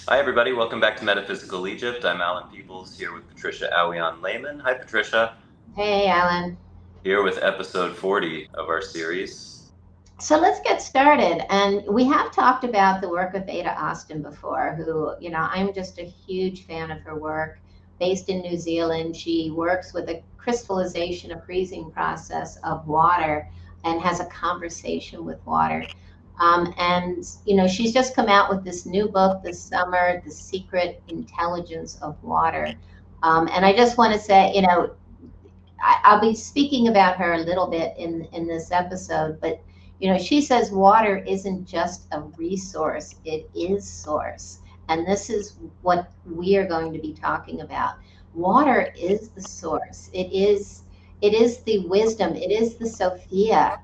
Hi, everybody. Welcome back to Metaphysical Egypt. I'm Allan Peoples here with Patricia Awyan Lehman. Hi, Patricia. Hey, Allan. Here with episode 40 of our series. So let's get started. And we have talked about the work of Ada Austin before, who, I'm just a huge fan of her work. Based in New Zealand, she works with a crystallization, a freezing process of water, and has a conversation with water. She's just come out with this new book this summer, The Secret Intelligence of Water. And I just want to say, I'll be speaking about her a little bit in this episode, but she says water isn't just a resource, it is source. And this is what we are going to be talking about. Water is the source. It is the wisdom. It is the Sophia.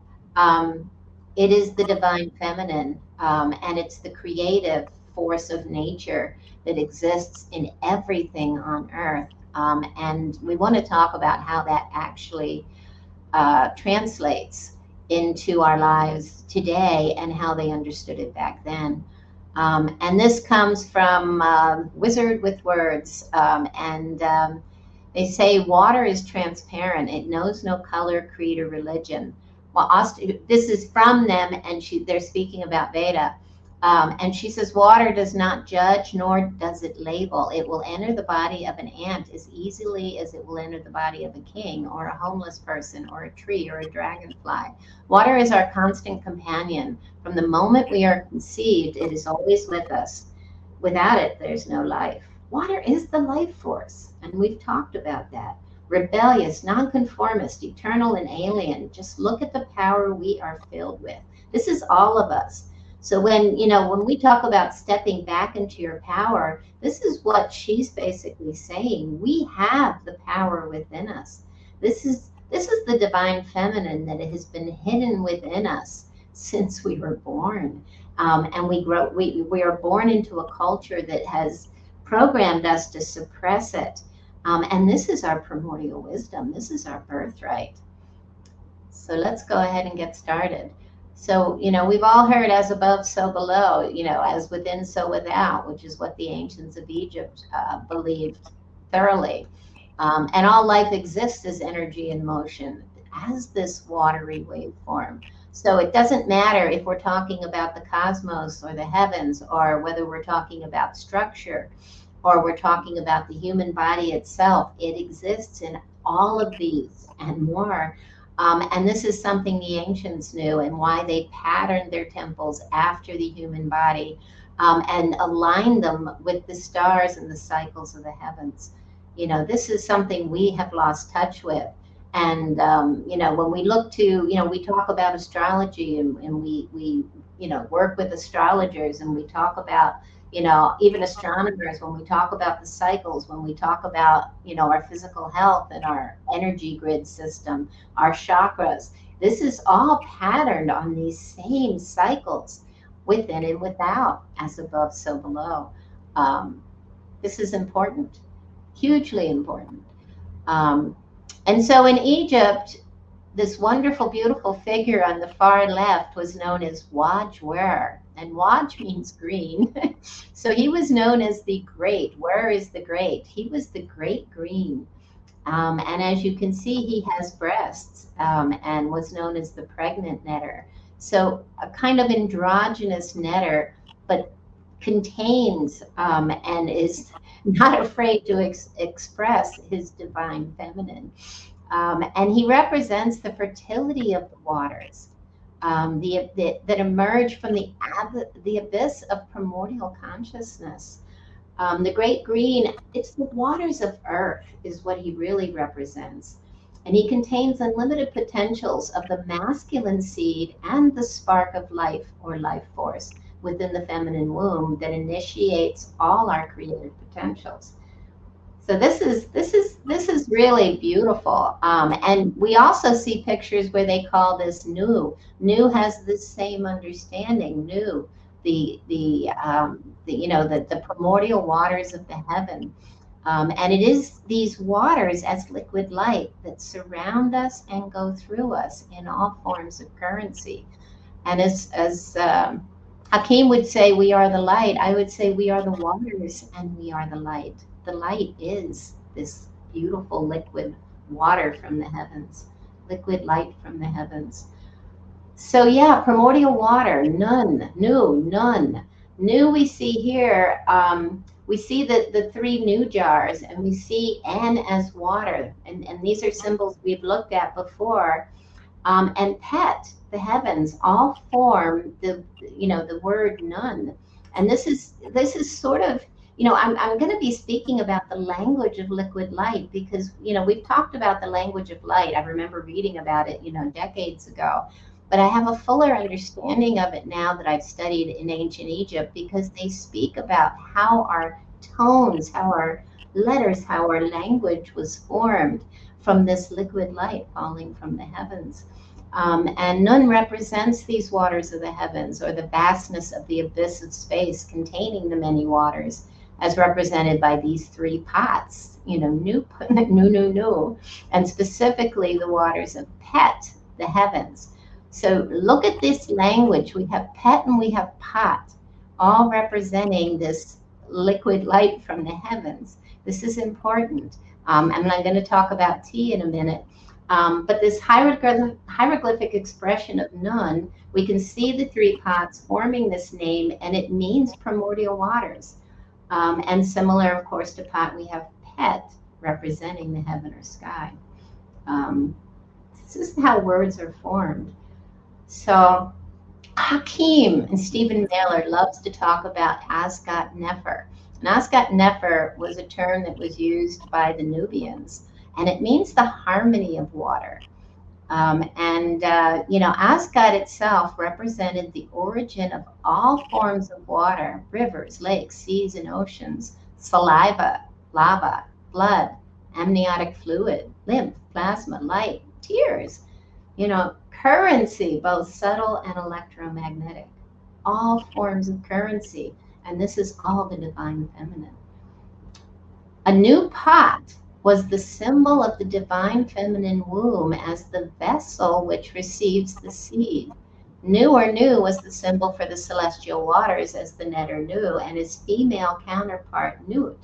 It is the divine feminine, and it's the creative force of nature that exists in everything on earth. And we want to talk about how that actually translates into our lives today and how they understood it back then. And this comes from Wizard with Words. They say water is transparent. It knows no color, creed, or religion. Well, this is from them, and they're speaking about Veda. And she says, water does not judge, nor does it label. It will enter the body of an ant as easily as it will enter the body of a king, or a homeless person, or a tree, or a dragonfly. Water is our constant companion. From the moment we are conceived, it is always with us. Without it, there's no life. Water is the life force, and we've talked about that. Rebellious, nonconformist, eternal, and alien. Just look at the power we are filled with. This is all of us. So when we talk about stepping back into your power, this is what she's basically saying. We have the power within us. This is the divine feminine that has been hidden within us since we were born. And we are born into a culture that has programmed us to suppress it. And this is our primordial wisdom. This is our birthright. So let's go ahead and get started. So, we've all heard as above, so below, as within, so without, which is what the ancients of Egypt believed thoroughly. And all life exists as energy in motion, as this watery waveform. So it doesn't matter if we're talking about the cosmos or the heavens, or whether we're talking about structure, or we're talking about the human body itself. It exists in all of these and more. And this is something the ancients knew, and why they patterned their temples after the human body, and aligned them with the stars and the cycles of the heavens. This is something we have lost touch with. And, when we look to, we talk about astrology, and we work with astrologers, and we talk about, even astronomers, when we talk about the cycles, when we talk about, our physical health and our energy grid system, our chakras, this is all patterned on these same cycles, within and without, as above, so below. This is important, hugely important. And so in Egypt, this wonderful, beautiful figure on the far left was known as Waj-wer, and Waj means green. So he was known as the Great. Where is the Great? He was the Great Green. And as you can see, he has breasts, and was known as the pregnant netter. So a kind of androgynous netter, but contains and is not afraid to express his divine feminine. And he represents the fertility of the waters, that emerge from the abyss of primordial consciousness. The great green, it's the waters of earth, is what he really represents. And he contains unlimited potentials of the masculine seed and the spark of life, or life force, within the feminine womb that initiates all our creative potentials. So this is really beautiful. And we also see pictures where they call this Nu. Nu has the same understanding. Nu, the primordial waters of the heaven. And it is these waters as liquid light that surround us and go through us in all forms of currency. And as Hakim would say we are the light. I would say we are the waters and we are the light. The light is this beautiful liquid water from the heavens, liquid light from the heavens. So yeah, primordial water, Nun, new, Nun. New we see here, we see the three new jars, and we see N as water. And these are symbols we've looked at before. And Pet, the heavens, all form the word Nun. And this is sort of, I'm going to be speaking about the language of liquid light, because we've talked about the language of light. I remember reading about it decades ago, but I have a fuller understanding of it now that I've studied in ancient Egypt, because they speak about how our tones, how our letters, how our language was formed from this liquid light falling from the heavens. And Nun represents these waters of the heavens, or the vastness of the abyss of space containing the many waters, as represented by these three pots, new, and specifically the waters of Pet, the heavens. So look at this language. We have Pet and we have Pot, all representing this liquid light from the heavens. This is important. And I'm going to talk about tea in a minute. But this hieroglyphic expression of Nun, we can see the three pots forming this name, and it means primordial waters. And similar, of course, to Pot, we have Pet representing the heaven or sky. This is how words are formed. So Hakim and Stephen Mailer loves to talk about Asgat Nefer. And Asgat Nefer was a term that was used by the Nubians, and it means the harmony of water. Asgat itself represented the origin of all forms of water: rivers, lakes, seas, and oceans, saliva, lava, blood, amniotic fluid, lymph, plasma, light, tears, currency, both subtle and electromagnetic, all forms of currency. And this is all the divine feminine. A new pot was the symbol of the divine feminine womb as the vessel which receives the seed. Nu was the symbol for the celestial waters as the Neter Nu, and his female counterpart, Nut.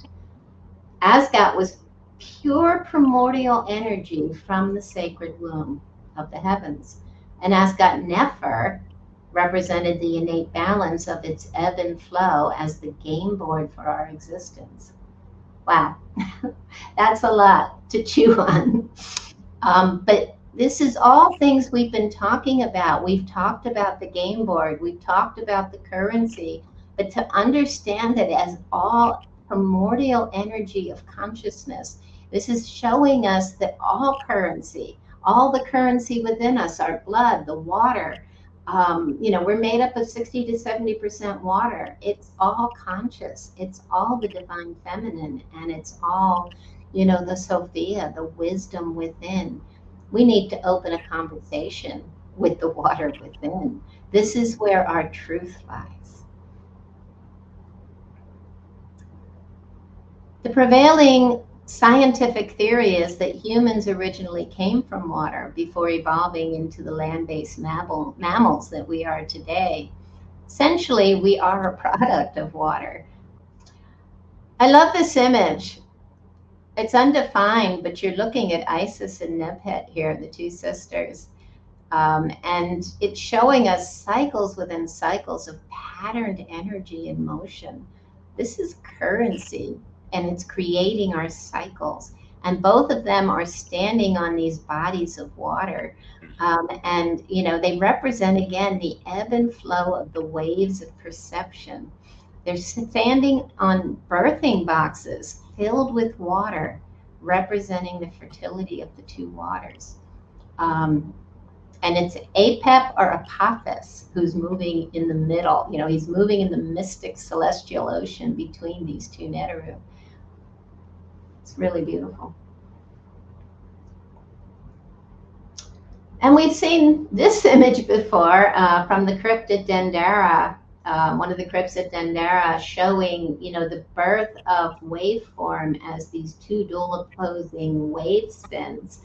Asgat was pure primordial energy from the sacred womb of the heavens. And Asgat Nefer represented the innate balance of its ebb and flow as the game board for our existence. Wow, that's a lot to chew on. But this is all things we've been talking about. We've talked about the game board. We've talked about the currency. But to understand it as all primordial energy of consciousness, this is showing us that all currency, all the currency within us, our blood, the water, we're made up of 60 to 70% water. It's all conscious. It's all the divine feminine, and it's all, the Sophia, the wisdom within. We need to open a conversation with the water within. This is where our truth lies. The prevailing scientific theory is that humans originally came from water before evolving into the land-based mammals that we are today. Essentially, we are a product of water. I love this image. It's undefined, but you're looking at Isis and Nebhet here, the two sisters. And it's showing us cycles within cycles of patterned energy and motion. This is currency, and it's creating our cycles. And both of them are standing on these bodies of water. And they represent, again, the ebb and flow of the waves of perception. They're standing on birthing boxes filled with water, representing the fertility of the two waters. And it's Apep or Apophis who's moving in the middle. He's moving in the mystic celestial ocean between these two Neteru. It's really beautiful. And we've seen this image before from the crypt at Dendera, one of the crypts at Dendera, showing, the birth of Waveform as these two dual opposing wave spins.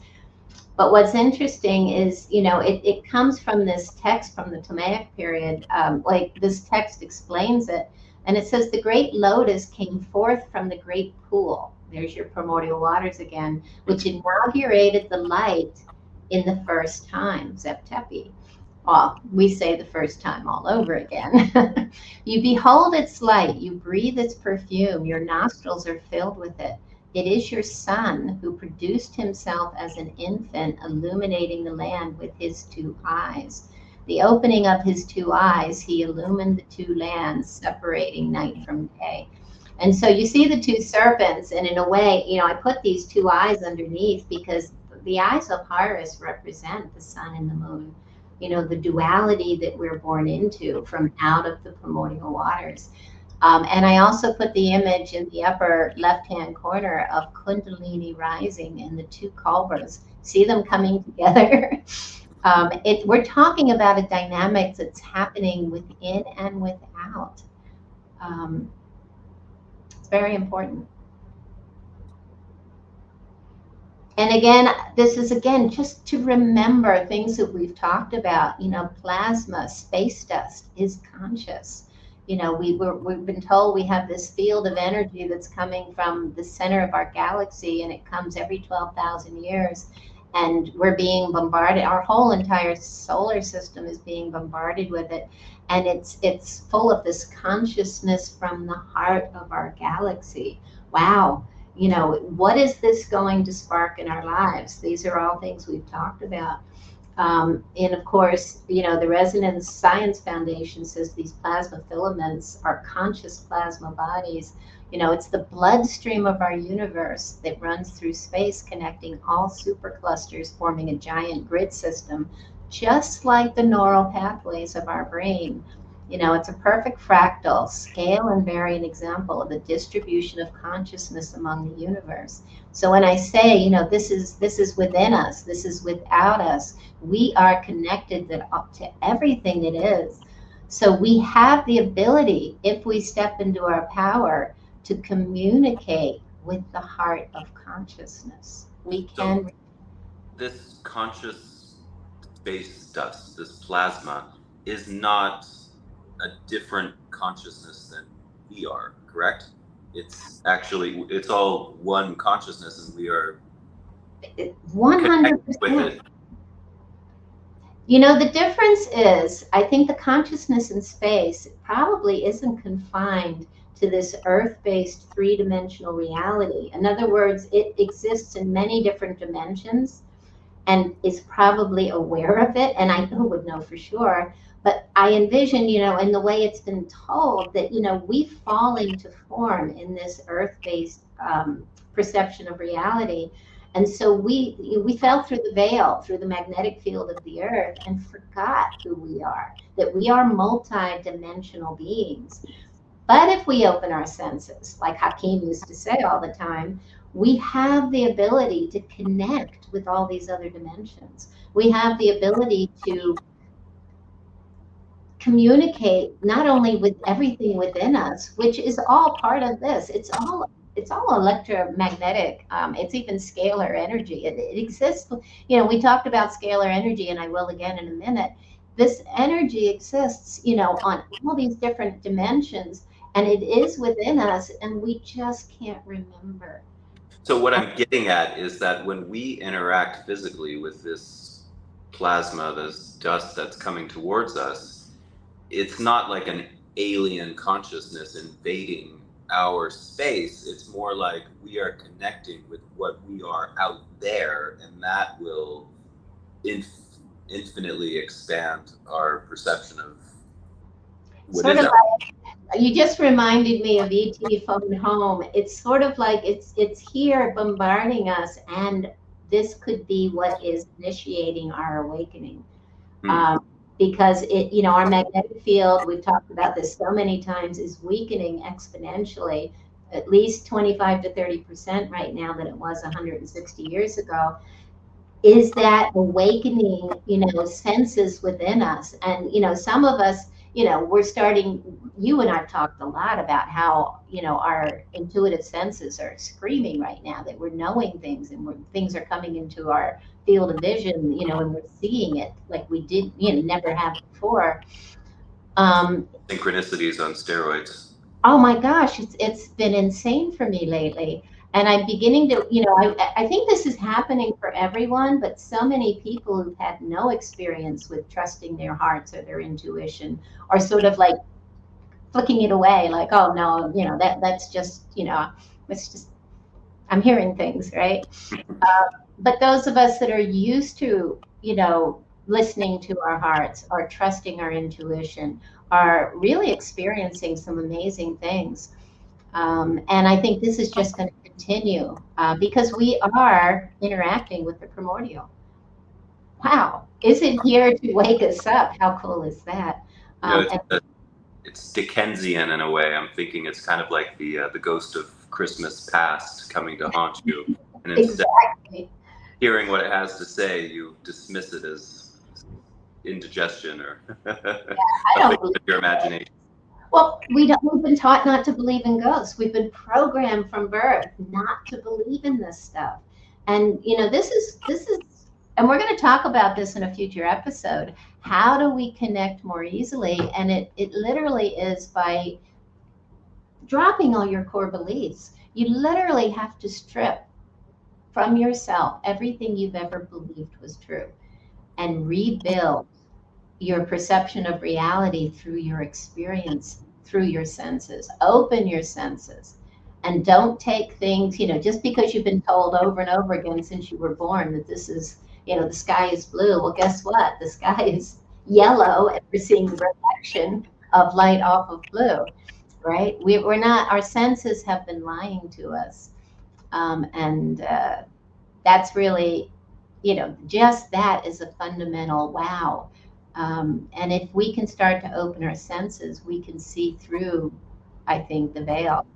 But what's interesting is, it comes from this text from the Ptolemaic period. Like this text explains it. And it says, the great lotus came forth from the great pool. There's your primordial waters again, which inaugurated the light in the first time, Zeptepi. Well, we say the first time all over again. You behold its light, you breathe its perfume, your nostrils are filled with it. It is your son who produced himself as an infant, illuminating the land with his two eyes. The opening of his two eyes, he illumined the two lands, separating night from day. And so you see the two serpents, and in a way, I put these two eyes underneath because the eyes of Horus represent the sun and the moon. The duality that we're born into from out of the primordial waters. And I also put the image in the upper left-hand corner of Kundalini rising and the two cobras. See them coming together? We're talking about a dynamic that's happening within and without. It's very important. And again, this is just to remember things that we've talked about. Plasma, space dust is conscious. We've been told we have this field of energy that's coming from the center of our galaxy, and it comes every 12,000 years. And we're being bombarded. Our whole entire solar system is being bombarded with it. And it's full of this consciousness from the heart of our galaxy. Wow. What is this going to spark in our lives? These are all things we've talked about. And of course, the Resonance Science Foundation says these plasma filaments are conscious plasma bodies. It's the bloodstream of our universe that runs through space, connecting all superclusters, forming a giant grid system, just like the neural pathways of our brain. It's a perfect fractal, scale and variant example of the distribution of consciousness among the universe. So when I say, this is within us, this is without us, we are connected to everything that is. So we have the ability, if we step into our power, to communicate with the heart of consciousness. We can. So this conscious space dust, this plasma, is not a different consciousness than we are, correct? It's all one consciousness, and we are 100% with it. The difference is, I think the consciousness in space probably isn't confined to this earth-based three-dimensional reality. In other words, it exists in many different dimensions and is probably aware of it, and I would know for sure. But I envision, in the way it's been told, that, we fall into form in this earth-based perception of reality. And so we fell through the veil, through the magnetic field of the earth, and forgot who we are, that we are multi-dimensional beings. But if we open our senses, like Hakim used to say all the time, we have the ability to connect with all these other dimensions. We have the ability to communicate not only with everything within us, which is all part of this. It's all electromagnetic. It's even scalar energy. It exists. We talked about scalar energy, and I will again in a minute. This energy exists, on all these different dimensions, and it is within us, and we just can't remember. So what I'm getting at is that when we interact physically with this plasma, this dust that's coming towards us, it's not like an alien consciousness invading our space. It's more like we are connecting with what we are out there, and that will infinitely expand our perception of what sort is of like, you just reminded me of E.T. Phone Home. It's sort of like it's here bombarding us, and this could be what is initiating our awakening. Because our magnetic field, we've talked about this so many times, is weakening exponentially, at least 25 to 30% right now than it was 160 years ago. Is that awakening, senses within us? And, some of us, we're starting, you and I've talked a lot about how, our intuitive senses are screaming right now, that we're knowing things, and things are coming into our field of vision, you know, and we're seeing it like we did, you know, never have before. Synchronicities on steroids. Oh my gosh, it's been insane for me lately. And I'm beginning to, you know, I think this is happening for everyone, but so many people who've had no experience with trusting their hearts or their intuition, or sort of like flicking it away, like, oh no, you know, that's just, you know, it's just, I'm hearing things, right? But those of us that are used to, you know, listening to our hearts or trusting our intuition are really experiencing some amazing things. And I think this is just going to continue because we are interacting with the primordial. Wow. Is it here to wake us up? How cool is that? You know, it's Dickensian in a way. I'm thinking it's kind of like the ghost of Christmas past coming to haunt you. And instead exactly. of hearing what it has to say, you dismiss it as indigestion or something with your imagination. Well, we've been taught not to believe in ghosts. We've been programmed from birth not to believe in this stuff. And you know, this is and we're going to talk about this in a future episode. How do we connect more easily? And it literally is by dropping all your core beliefs. You literally have to strip from yourself everything you've ever believed was true and rebuild your perception of reality through your experience, through your senses. Open your senses and don't take things, you know, just because you've been told over and over again since you were born that this is, you know, the sky is blue. Well, guess what? The sky is yellow and we're seeing the reflection of light off of blue, right? We're not, our senses have been lying to us. And that's really, you know, just that is a fundamental wow. And if we can start to open our senses, we can see through, I think, the veil.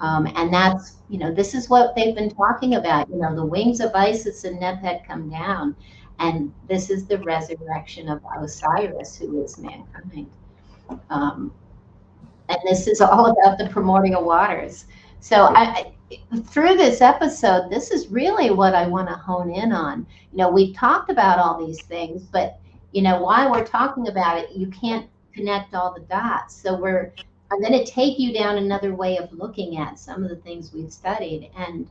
And that's, you know, this is what they've been talking about. You know, the wings of Isis and Neith had come down. And this is the resurrection of Osiris, who is mankind. And this is all about the primordial waters. So through this episode, this is really what I want to hone in on. You know, we've talked about all these things, but you know, while we're talking about it, you can't connect all the dots. So I'm going to take you down another way of looking at some of the things we've studied. And,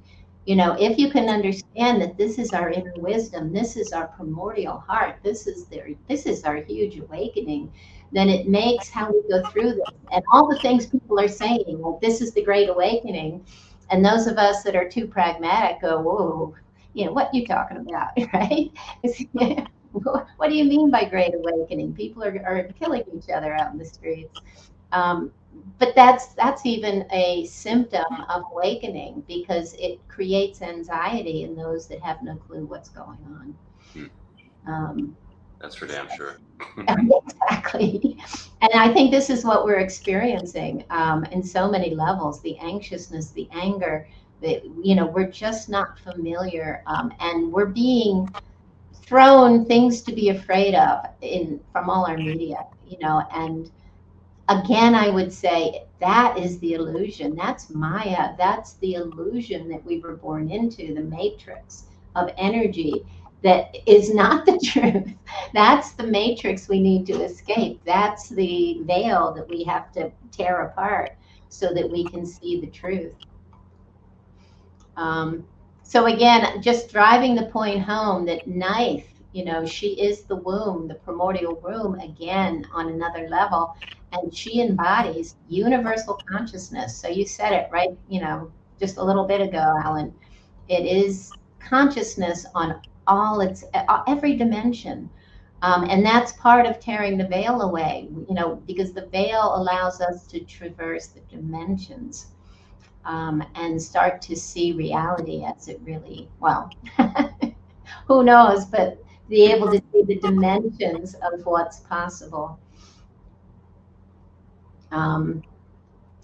you know, if you can understand that this is our inner wisdom, this is our primordial heart, this is our huge awakening, then it makes how we go through this and all the things people are saying, like this is the great awakening. And those of us that are too pragmatic go, whoa, you know, what are you talking about, right? What do you mean by great awakening? People are killing each other out in the streets. But that's even a symptom of awakening because it creates anxiety in those that have no clue what's going on. That's for damn sure. Exactly. And I think this is what we're experiencing in so many levels, the anxiousness, the anger, you know, we're just not familiar and we're being thrown things to be afraid of from all our media, you know, and again, I would say that is the illusion. That's Maya. That's the illusion that we were born into, the matrix of energy that is not the truth. That's the matrix we need to escape. That's the veil that we have to tear apart so that we can see the truth. So again, just driving the point home that Neith, you know, she is the womb, the primordial womb, again, on another level. And she embodies universal consciousness. So you said it right, you know, just a little bit ago, Allan. It is consciousness on every dimension. And that's part of tearing the veil away, you know, because the veil allows us to traverse the dimensions. And start to see reality as it really, well, who knows, but be able to see the dimensions of what's possible. And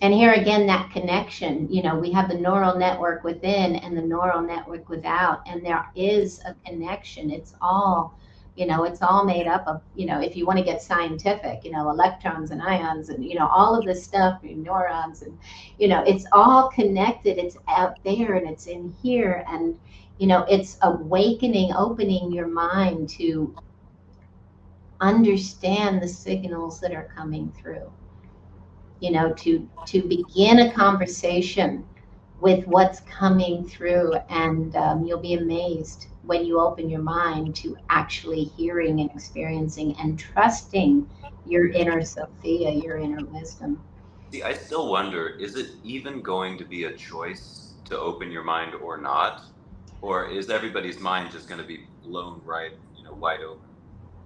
here again, that connection, you know, we have the neural network within and the neural network without, and there is a connection. It's all, you know, it's all made up of, you know, if you want to get scientific, you know, electrons and ions and, you know, all of this stuff, neurons and, you know, it's all connected. It's out there and it's in here. And, it's awakening, opening your mind to understand the signals that are coming through, to begin a conversation with what's coming through. And you'll be amazed when you open your mind to actually hearing and experiencing and trusting your inner Sophia, your inner wisdom. See, I still wonder, is it even going to be a choice to open your mind or not? Or is everybody's mind just going to be blown right, wide open?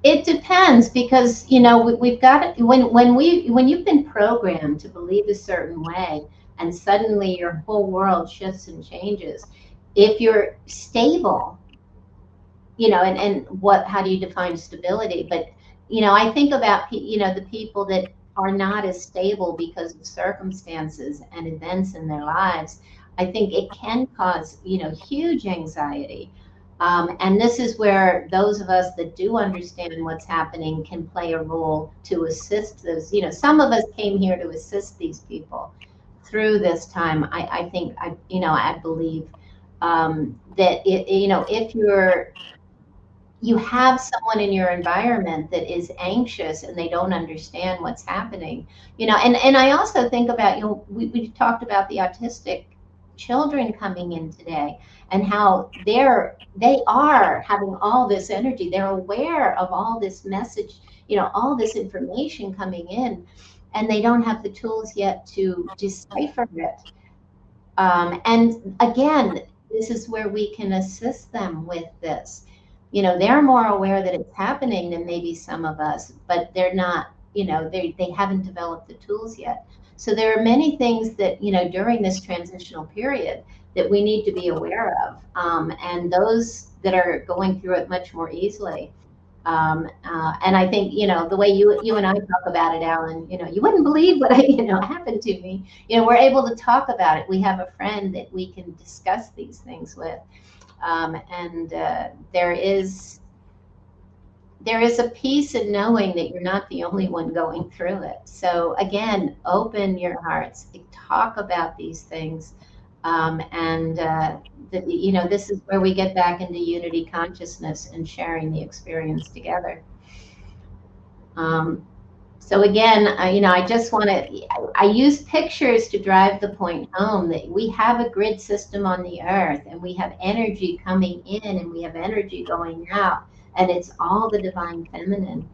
It depends, because we've got when you've been programmed to believe a certain way, and suddenly your whole world shifts and changes. If you're stable, and how do you define stability? But I think about the people that are not as stable because of circumstances and events in their lives. I think it can cause huge anxiety. And this is where those of us that do understand what's happening can play a role to assist those. Some of us came here to assist these people through this time. I think I believe that if you have someone in your environment that is anxious and they don't understand what's happening, and I also think about, we talked about the autistic children coming in today, and how they are having all this energy. They're aware of all this message, all this information coming in, and they don't have the tools yet to decipher it. And again, this is where we can assist them with this. They're more aware that it's happening than maybe some of us, but they're not, they haven't developed the tools yet. So there are many things that, during this transitional period that we need to be aware of. And those that are going through it much more easily. And I think, the way you and I talk about it, Allan, you wouldn't believe what happened to me. We're able to talk about it. We have a friend that we can discuss these things with. And there is a peace in knowing that you're not the only one going through it. So again, open your hearts, talk about these things. This is where we get back into unity consciousness and sharing the experience together. So again, I just want to, I use pictures to drive the point home that we have a grid system on the earth, and we have energy coming in and we have energy going out, and it's all the divine feminine.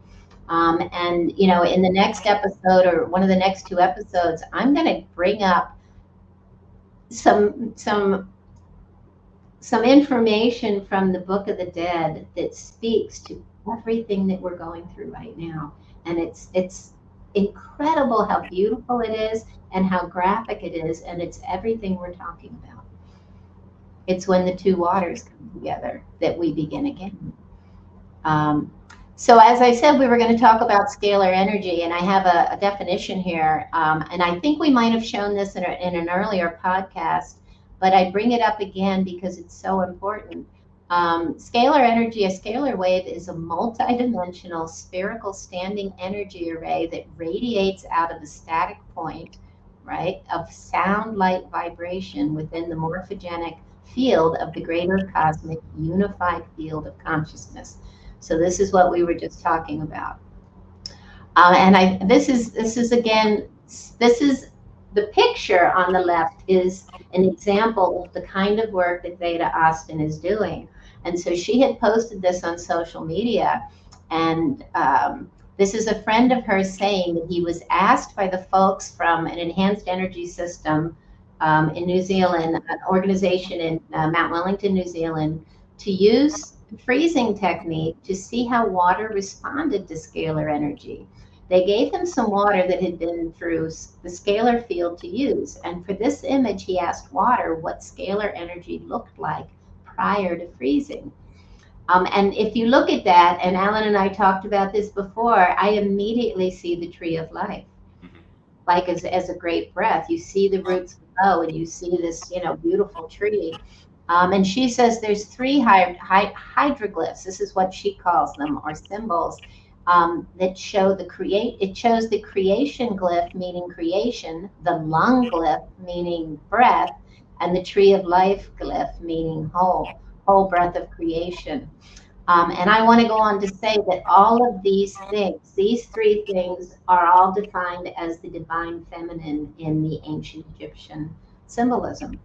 And in the next episode, or one of the next two episodes, I'm going to bring up some information from the Book of the Dead that speaks to everything that we're going through right now. And it's incredible how beautiful it is and how graphic it is, and it's everything we're talking about. It's when the two waters come together that we begin again. So as I said, we were going to talk about scalar energy, and I have a definition here. And I think we might have shown this in an earlier podcast, but I bring it up again because it's so important. Scalar energy, a scalar wave, is a multidimensional spherical standing energy array that radiates out of a static point, right, of sound, light, vibration within the morphogenic field of the greater cosmic unified field of consciousness. So this is what we were just talking about. And this is the picture on the left is an example of the kind of work that Veda Austin is doing. And so she had posted this on social media, and this is a friend of hers saying that he was asked by the folks from an enhanced energy system in New Zealand, an organization in Mount Wellington, New Zealand, to use the freezing technique to see how water responded to scalar energy. They gave him some water that had been through the scalar field to use. And for this image, he asked water what scalar energy looked like prior to freezing. And if you look at that, and Allan and I talked about this before, I immediately see the tree of life, like as a great breath. You see the roots below, and you see this, beautiful tree. And she says there's three hieroglyphs. This is what she calls them, or symbols, that show it shows the creation glyph, meaning creation, the lung glyph, meaning breath, and the tree of life glyph, meaning whole. whole breath of creation. And I want to go on to say that all of these things, these three things, are all defined as the divine feminine in the ancient Egyptian symbolism.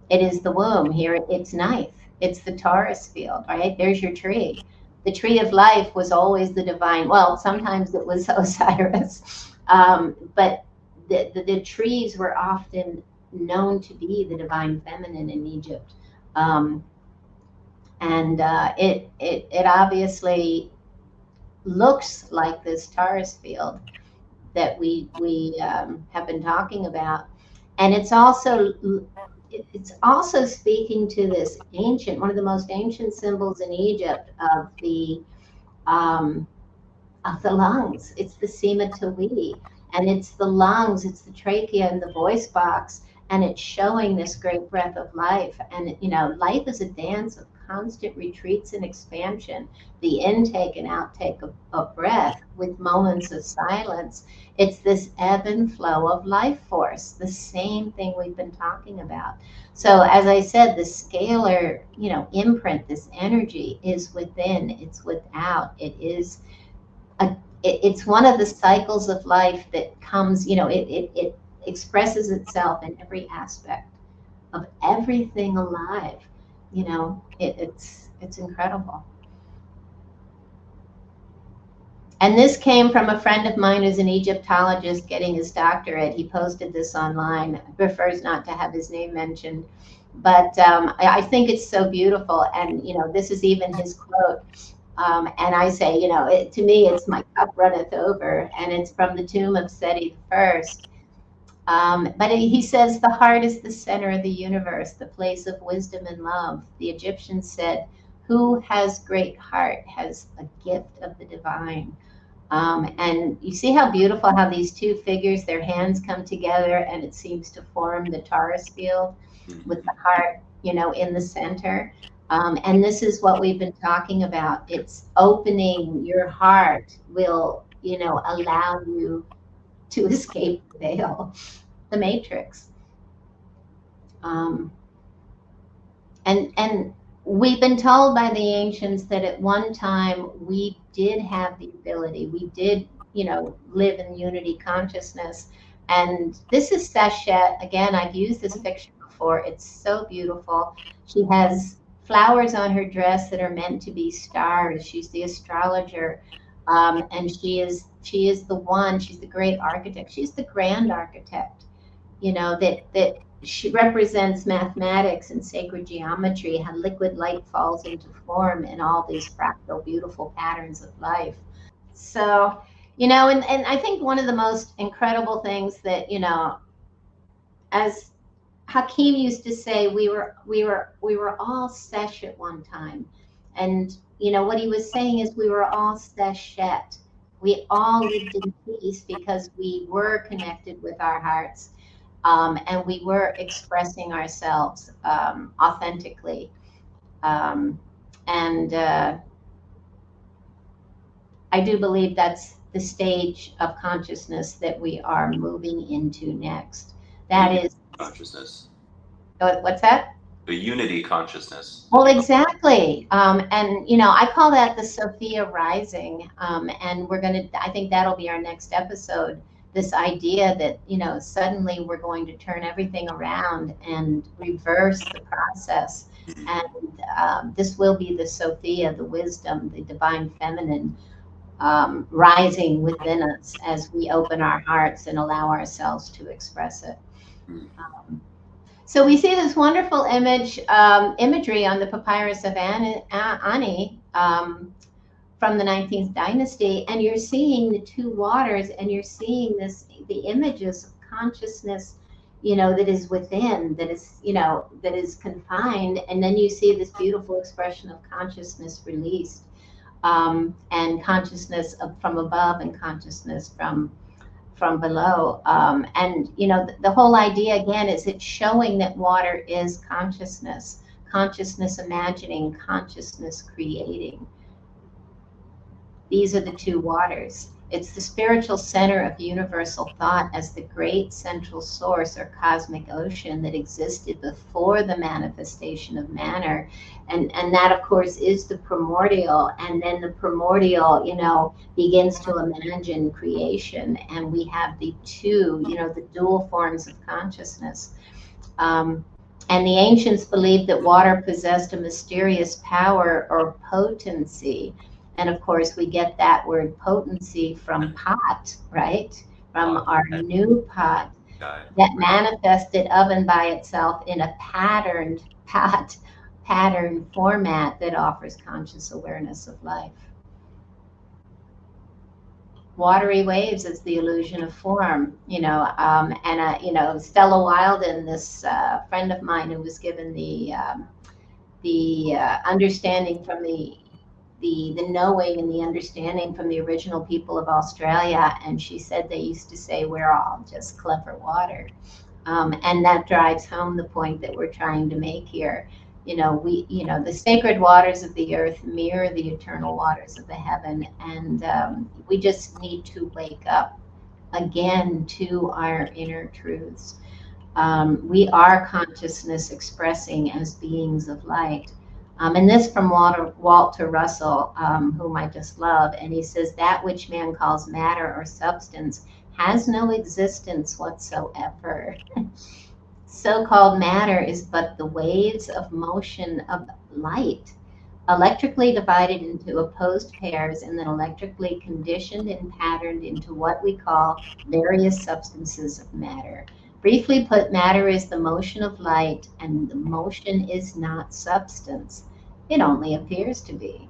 It is the womb. Here it's Neith. It's the Taurus field, right? There's your tree. The tree of life was always the divine. Well, sometimes it was Osiris, but the trees were often known to be the divine feminine in Egypt. It obviously looks like this Taurus field that we have been talking about, and it's also speaking to this ancient, one of the most ancient symbols in Egypt of the lungs. It's the Sima Tawi, and it's the lungs, it's the trachea and the voice box, and it's showing this great breath of life. And life is a dance of constant retreats and expansion, the intake and outtake of breath with moments of silence. It's this ebb and flow of life force, the same thing we've been talking about. So as I said, the scalar, imprint, this energy is within, it's without, it's one of the cycles of life that comes, it expresses itself in every aspect of everything alive. It's incredible. And this came from a friend of mine who's an Egyptologist getting his doctorate. He posted this online, prefers not to have his name mentioned. But I think it's so beautiful. And, this is even his quote. And I say, to me, it's my cup runneth over. And it's from the tomb of Seti I. But he says, the heart is the center of the universe, the place of wisdom and love. The Egyptians said, who has great heart has a gift of the divine. And you see how beautiful how these two figures, their hands come together and it seems to form the Taurus field with the heart, in the center. And this is what we've been talking about. It's opening your heart will, allow you to escape the veil, the matrix. And we've been told by the ancients that at one time we did have the ability, we did, live in unity consciousness. And this is Seshat. Again, I've used this picture before. It's so beautiful. She has flowers on her dress that are meant to be stars. She's the astrologer. And she is the one, she's the great architect. She's the grand architect, that she represents mathematics and sacred geometry, how liquid light falls into form in all these fractal, beautiful patterns of life. So, and I think one of the most incredible things that, as Hakim used to say, we were all sesh at one time. And, what he was saying is we were all seshet. We all lived in peace because we were connected with our hearts. And we were expressing ourselves authentically. I do believe that's the stage of consciousness that we are moving into next. That is consciousness. What's that? The unity consciousness. Well, exactly. And, I call that the Sophia rising. And I think that'll be our next episode. This idea that, suddenly we're going to turn everything around and reverse the process. And this will be the Sophia, the wisdom, the divine feminine rising within us as we open our hearts and allow ourselves to express it. So we see this wonderful imagery on the papyrus of Ani from the 19th dynasty, and you're seeing the two waters, and you're seeing the images of consciousness, that is within, that is confined, and then you see this beautiful expression of consciousness released, and consciousness from above and consciousness from below. And the whole idea again is it's showing that water is consciousness imagining, consciousness creating. These are the two waters. It's the spiritual center of universal thought as the great central source or cosmic ocean that existed before the manifestation of matter. And that, of course, is the primordial. And then the primordial, begins to imagine creation. And we have the two, the dual forms of consciousness. And the ancients believed that water possessed a mysterious power or potency. And of course, we get that word potency from pot, right? From our new pot that manifested of and by itself in a pattern format that offers conscious awareness of life. Watery waves is the illusion of form, Stella Wilden, this friend of mine who was given the understanding from the knowing and the understanding from the original people of Australia. And she said they used to say, we're all just clever water. And that drives home the point that we're trying to make here. The sacred waters of the earth mirror the eternal waters of the heaven. And we just need to wake up again to our inner truths. We are consciousness expressing as beings of light. And this from Walter Russell, whom I just love. And he says, that which man calls matter or substance has no existence whatsoever. So-called matter is but the waves of motion of light, electrically divided into opposed pairs and then electrically conditioned and patterned into what we call various substances of matter. Briefly put, matter is the motion of light, and the motion is not substance. It only appears to be.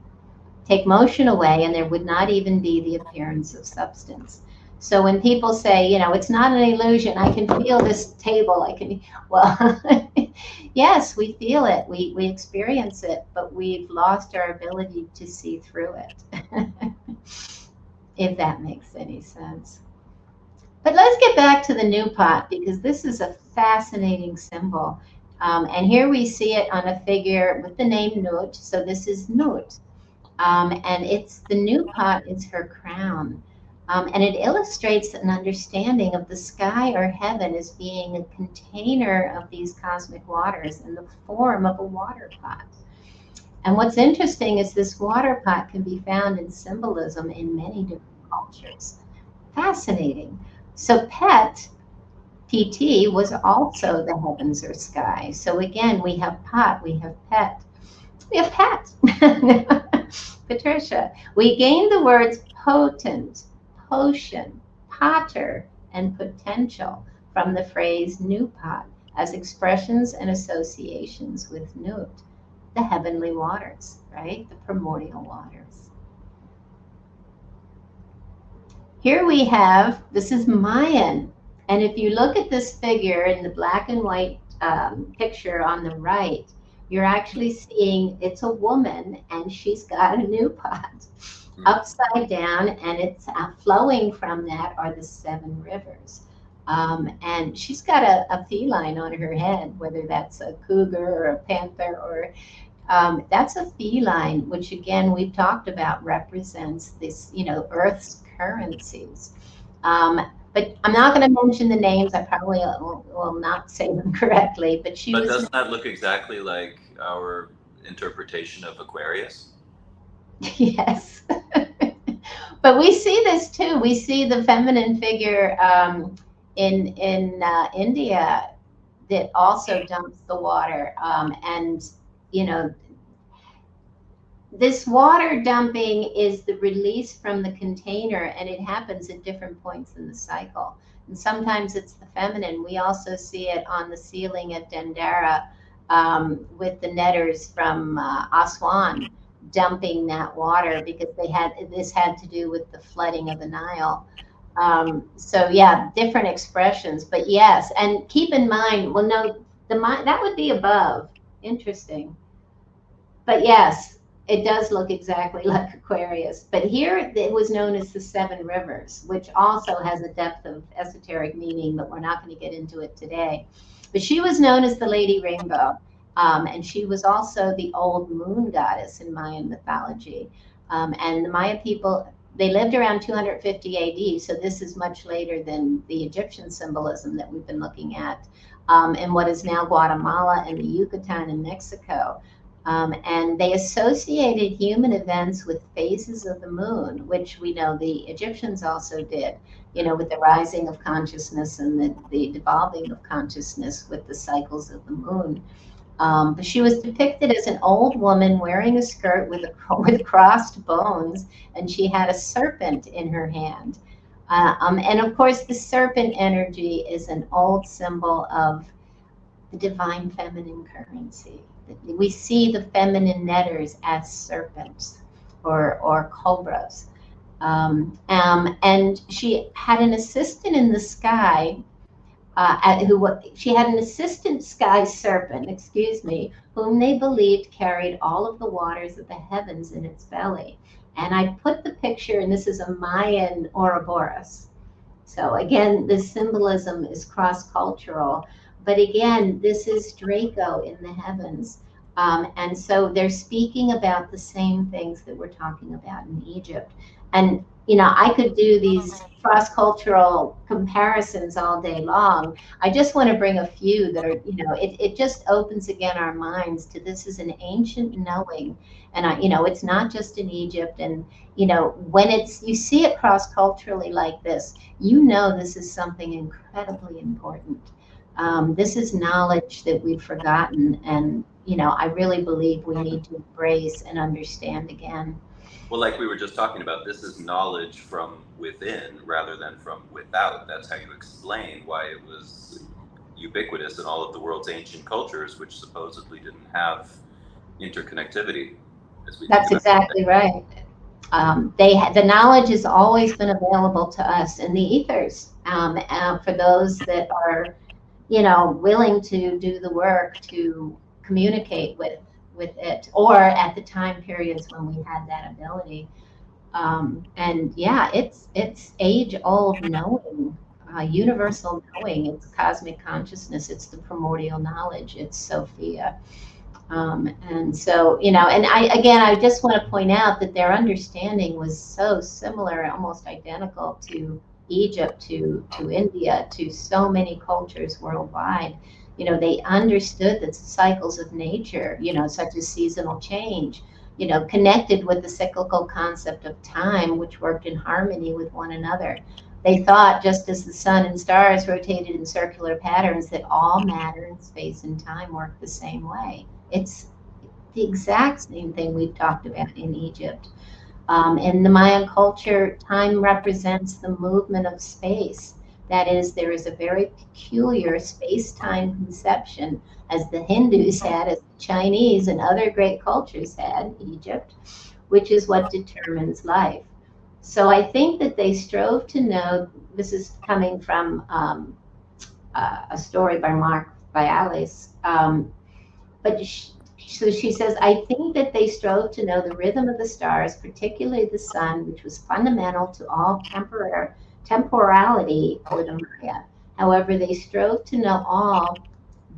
Take motion away, and there would not even be the appearance of substance. So when people say, it's not an illusion, I can feel this table, yes, we feel it, we experience it, but we've lost our ability to see through it, if that makes any sense. But let's get back to the new pot, because this is a fascinating symbol. And here we see it on a figure with the name Nut. So this is Nut. And it's the new pot is her crown. And it illustrates an understanding of the sky or heaven as being a container of these cosmic waters in the form of a water pot. And what's interesting is this water pot can be found in symbolism in many different cultures. Fascinating. So PT was also the heavens or sky. So again, we have pot, we have pet. We have pet. Patricia, we gained the words potent, potion, potter, and potential from the phrase new pot as expressions and associations with Nut, the heavenly waters, right? The primordial waters. Here we have, this is Mayan. And if you look at this figure in the black and white picture on the right, you're actually seeing it's a woman and she's got a new pot upside down, and it's flowing from that are the 7 rivers. And she's got a feline on her head, whether that's a cougar or a panther or that's a feline, which again, we've talked about represents this, Earth's currencies. But I'm not going to mention the names. I probably will not say them correctly. But doesn't that look exactly like our interpretation of Aquarius? Yes. But we see this too. We see the feminine figure in India that also dumps the water. And, this water dumping is the release from the container, and it happens at different points in the cycle. And sometimes it's the feminine. We also see it on the ceiling at Dendera with the netters from Aswan dumping that water because this had to do with the flooding of the Nile. So yeah, different expressions, but yes, and keep in mind, well, no, that would be above. Interesting. But yes, it does look exactly like Aquarius. But here it was known as the 7 rivers, which also has a depth of esoteric meaning, but we're not going to get into it today. But she was known as the Lady Rainbow. And she was also the old moon goddess in Mayan mythology. And the Maya people they lived around 250 AD, so this is much later than the Egyptian symbolism that we've been looking at in what is now Guatemala and the Yucatan in Mexico. And they associated human events with phases of the moon, which we know the Egyptians also did, you know, with the rising of consciousness and the devolving of consciousness with the cycles of the moon. But she was depicted as an old woman wearing a skirt with crossed bones, and she had a serpent in her hand. And of course, the serpent energy is an old symbol of the divine feminine currency. We see the feminine netters as serpents or cobras. And she had an assistant in the sky. She had an assistant sky serpent, excuse me, whom they believed carried all of the waters of the heavens in its belly. And I put the picture, and this is a Mayan Ouroboros. So again, the symbolism is cross-cultural, but again, this is Draco in the heavens. And so they're speaking about the same things that we're talking about in Egypt. And you know, I could do these cross-cultural comparisons all day long. I just want to bring a few that are, you know, it just opens again our minds to this is an ancient knowing. And, you know, it's not just in Egypt. And, you know, when you see it cross-culturally like this, you know this is something incredibly important. This is knowledge that we've forgotten. And, you know, I really believe we need to embrace and understand again. Well, like we were just talking about, this is knowledge from within rather than from without. That's how you explain why it was ubiquitous in all of the world's ancient cultures, which supposedly didn't have interconnectivity. That's exactly right. The knowledge has always been available to us in the ethers for those that are, you know, willing to do the work to communicate with it, or at the time periods when we had that ability. And yeah, it's age-old knowing, universal knowing. It's cosmic consciousness. It's the primordial knowledge. It's Sophia. And so, you know, and I just want to point out that their understanding was so similar, almost identical to Egypt, to India, to so many cultures worldwide. You know, they understood the cycles of nature, you know, such as seasonal change, you know, connected with the cyclical concept of time, which worked in harmony with one another. They thought, just as the sun and stars rotated in circular patterns, that all matter in space and time work the same way. It's the exact same thing we've talked about in Egypt. In the Mayan culture, time represents the movement of space. That is, there is a very peculiar space-time conception, as the Hindus had, as the Chinese and other great cultures had, Egypt, which is what determines life. So I think that they strove to know, this is coming from a story by Mark Viales, so she says, I think that they strove to know the rhythm of the stars, particularly the sun, which was fundamental to all temporality for the Maya. However, they strove to know all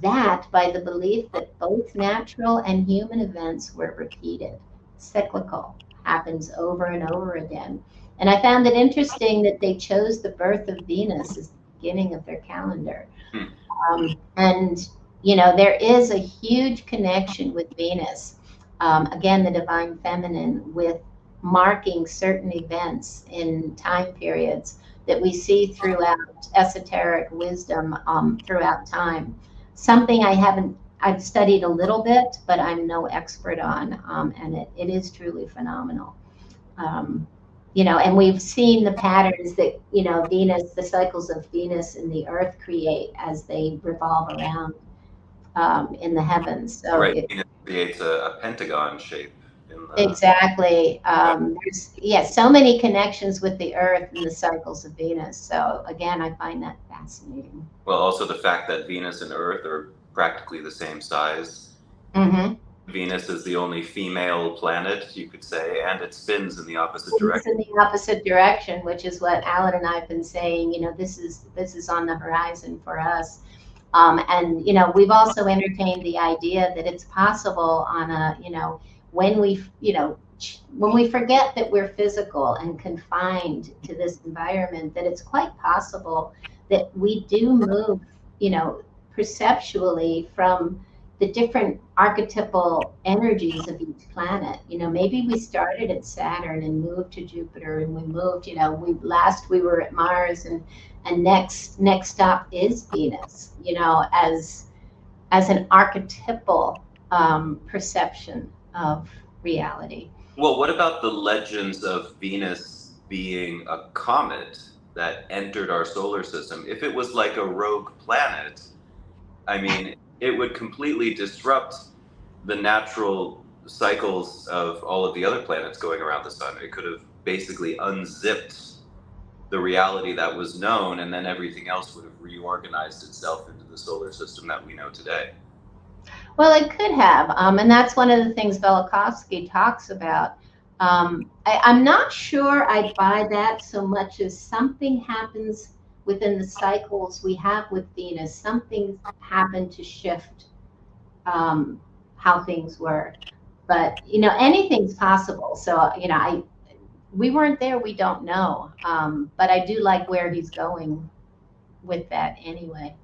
that by the belief that both natural and human events were repeated, cyclical, happens over and over again. And I found it interesting that they chose the birth of Venus as the beginning of their calendar. And, you know, there is a huge connection with Venus, again, the divine feminine, with marking certain events in time periods that we see throughout esoteric wisdom throughout time. Something I've studied a little bit, but I'm no expert on, and it is truly phenomenal. You know, and we've seen the patterns that, you know, Venus, the cycles of Venus and the Earth create as they revolve around in the heavens. So right, Venus creates a pentagon shape. Exactly. There's so many connections with the Earth and the cycles of Venus. So again, I find that fascinating. Well, also the fact that Venus and Earth are practically the same size. Mm-hmm. Venus is the only female planet, you could say, and it spins in the opposite direction. It's in the opposite direction, which is what Allan and I have been saying. You know, this is on the horizon for us. And you know, we've also entertained the idea that it's possible on a, you know, when we, you know, when we forget that we're physical and confined to this environment, that it's quite possible that we do move, you know, perceptually from the different archetypal energies of each planet. You know, maybe we started at Saturn and moved to Jupiter, and we moved, you know, we were at Mars, and next stop is Venus, you know, as an archetypal perception of reality. Well, what about the legends of Venus being a comet that entered our solar system? If it was like a rogue planet, I mean, it would completely disrupt the natural cycles of all of the other planets going around the sun. It could have basically unzipped the reality that was known, and then everything else would have reorganized itself into the solar system that we know today. Well, it could have, and that's one of the things Velikovsky talks about. I'm not sure I buy that so much as something happens within the cycles we have with Venus. Something happened to shift how things were. But, you know, anything's possible. So, you know, we weren't there, we don't know. But I do like where he's going with that anyway.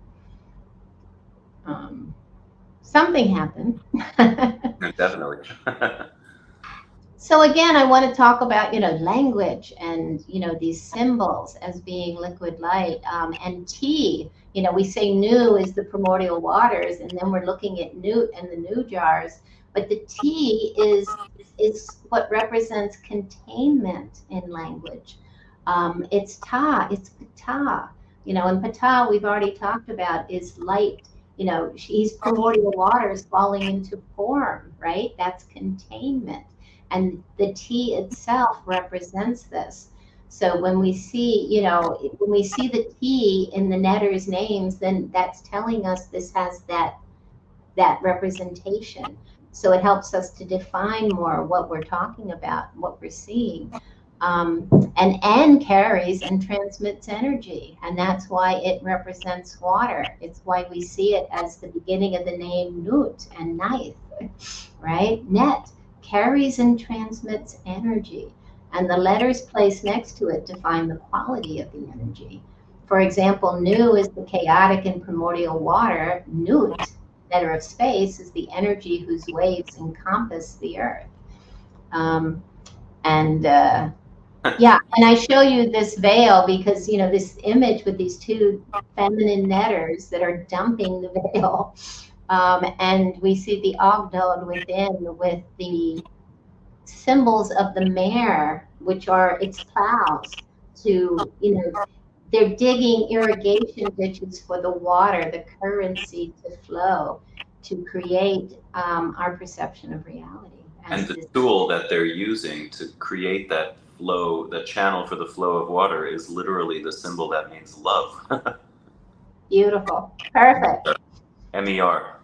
Something happened. Definitely. So again, I want to talk about, you know, language and, you know, these symbols as being liquid light, and tea. You know, we say Nu is the primordial waters, and then we're looking at Nut and the Nu jars. But the tea is what represents containment in language. It's Ta, it's Ptah. You know, and Ptah, we've already talked about, is light. You know, he's primordial waters falling into form, right? That's containment. And the tea itself represents this. So when we see, you know, when we see the tea in the netters' names, then that's telling us this has that representation. So it helps us to define more what we're talking about, what we're seeing. And N carries and transmits energy, and that's why it represents water. It's why we see it as the beginning of the name Nut and Neith, right? Net carries and transmits energy, and the letters placed next to it define the quality of the energy. For example, Nu is the chaotic and primordial water. Nut, netter of space, is the energy whose waves encompass the earth. Yeah, and I show you this veil because, you know, this image with these two feminine netters that are dumping the veil. And we see the Ogdod within with the symbols of the mare, which are its plows, to, you know, they're digging irrigation ditches for the water, the currency to flow, to create our perception of reality. And the tool that they're using to create that flow, the channel for the flow of water, is literally the symbol that means love. Beautiful. Perfect. MER.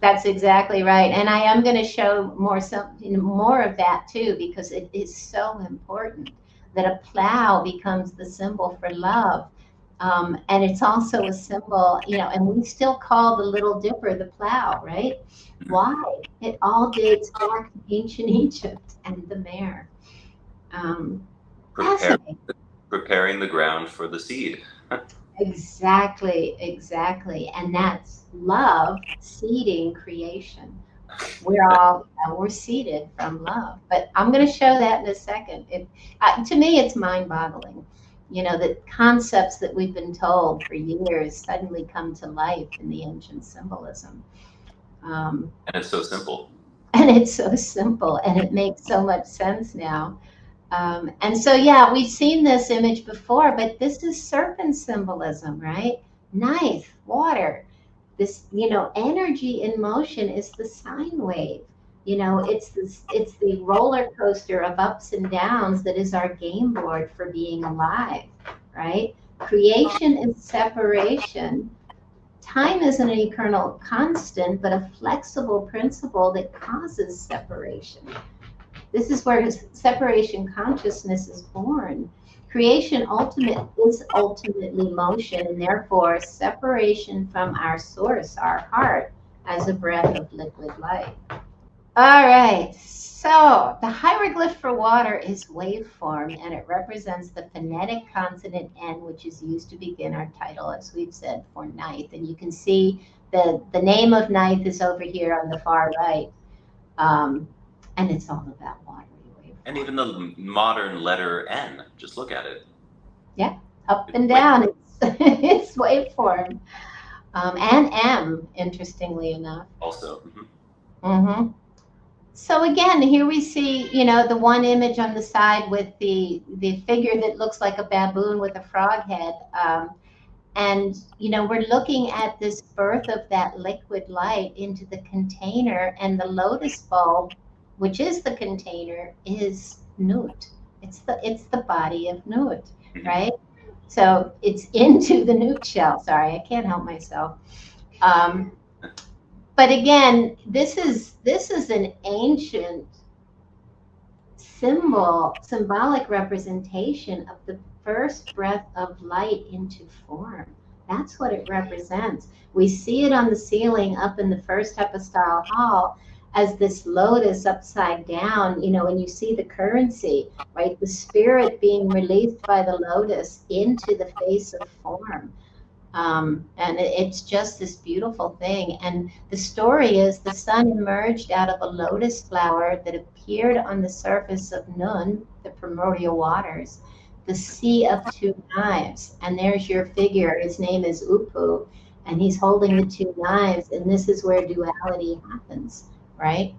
That's exactly right. And I am going to show more of that too, because it is so important that a plow becomes the symbol for love. And it's also a symbol, you know, and we still call the Little Dipper the plow, right? Why? It all dates back to ancient Egypt and the mare. Preparing the ground for the seed. Exactly. And that's love seeding creation. We're seeded from love. But I'm going to show that in a second. To me, it's mind-boggling. You know, the concepts that we've been told for years suddenly come to life in the ancient symbolism. And it's so simple. And it makes so much sense now. And so, yeah, we've seen this image before, but this is serpent symbolism, right? Neith, water. This, you know, energy in motion is the sine wave. You know, it's the roller coaster of ups and downs that is our game board for being alive, right? Creation is separation. Time isn't an eternal constant, but a flexible principle that causes separation. This is where separation consciousness is born. Creation is ultimately motion, and therefore separation from our source, our heart, as a breath of liquid light. All right. So the hieroglyph for water is waveform, and it represents the phonetic consonant N, which is used to begin our title, as we've said, for Neith. And you can see the name of Neith is over here on the far right. And it's all about watery waveform. And even the modern letter N, just look at it. Yeah, up and down, it's waveform. And M, interestingly enough. Also. So again, here we see, the one image on the side with the figure that looks like a baboon with a frog head. And, we're looking at this birth of that liquid light into the container, and the lotus bulb, which is the container, is Nut. It's the body of Nut, right? So it's into the Nut shell. Sorry, I can't help myself. But again, this is an ancient symbolic representation of the first breath of light into form. That's what it represents. We see it on the ceiling up in the first epistyle hall as this lotus upside down, when you see the currency, right? The spirit being released by the lotus into the face of form. And it's just this beautiful thing. And the story is the sun emerged out of a lotus flower that appeared on the surface of Nun, the primordial waters, the sea of two knives. And there's your figure. His name is Upu, and he's holding the two knives. And this is where duality happens, right?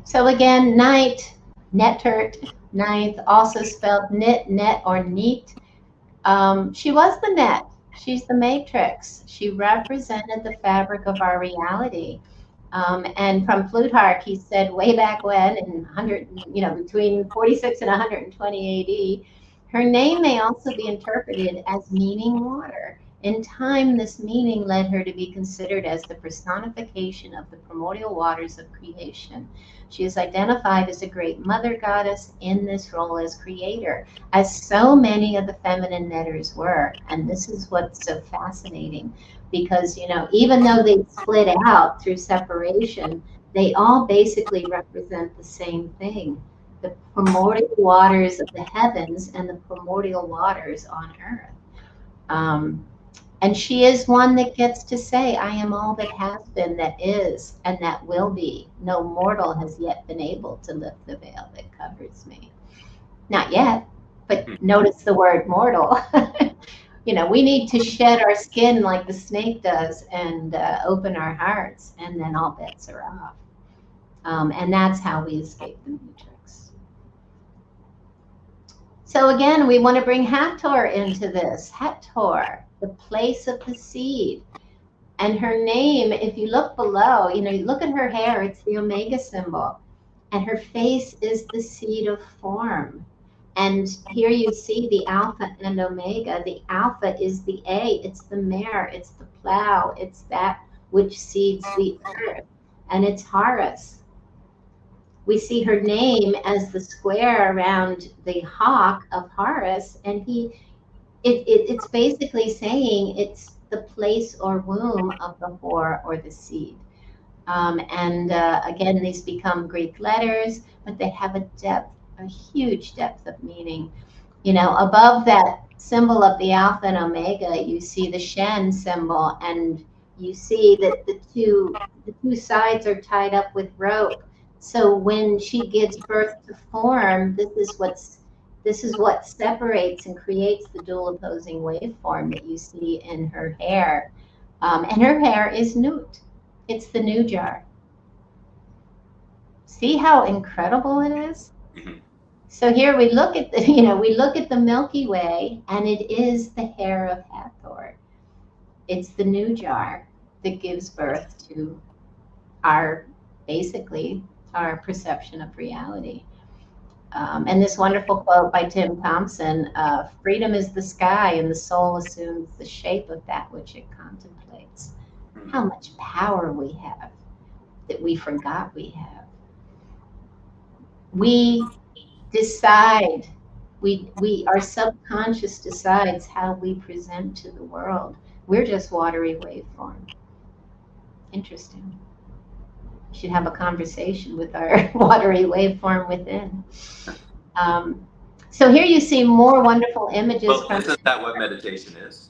So again, night, Nettert, Neith, also spelled Nit, Net, or Neat. She was the net. She's the matrix. She represented the fabric of our reality. And from Plutarch, he said way back when, in 100, between 46 and 120 AD, her name may also be interpreted as meaning water. In time, this meaning led her to be considered as the personification of the primordial waters of creation. She is identified as a great mother goddess in this role as creator, as so many of the feminine netters were. And this is what's so fascinating, because, even though they split out through separation, they all basically represent the same thing: the primordial waters of the heavens and the primordial waters on earth. And she is one that gets to say, I am all that has been, that is, and that will be. No mortal has yet been able to lift the veil that covers me. Not yet, but notice the word mortal. We need to shed our skin like the snake does and open our hearts, and then all bets are off. And that's how we escape the matrix. So again, we want to bring Hathor into this. Hathor, the place of the seed. And her name, if you look below, you look at her hair, it's the Omega symbol. And her face is the seed of form. And here you see the Alpha and Omega. The Alpha is the A, it's the mare, it's the plow, it's that which seeds the earth. And it's Horus. We see her name as the square around the hawk of Horus, and it's basically saying it's the place or womb of the whore or the seed. Again, these become Greek letters, but they have a huge depth of meaning. Above that symbol of the Alpha and Omega, you see the Shen symbol, and you see that the two sides are tied up with rope. So when she gives birth to form, this is what separates and creates the dual opposing waveform that you see in her hair. And her hair is Nut. It's the new jar. See how incredible it is? So here we look at the Milky Way, and it is the hair of Hathor. It's the new jar that gives birth to our perception of reality. And this wonderful quote by Tim Thompson, freedom is the sky, and the soul assumes the shape of that which it contemplates. How much power we have that we forgot we have. We decide, our subconscious decides how we present to the world. We're just watery waveform. Interesting. We should have a conversation with our watery waveform within. So here you see more wonderful images. Well, isn't that what meditation is?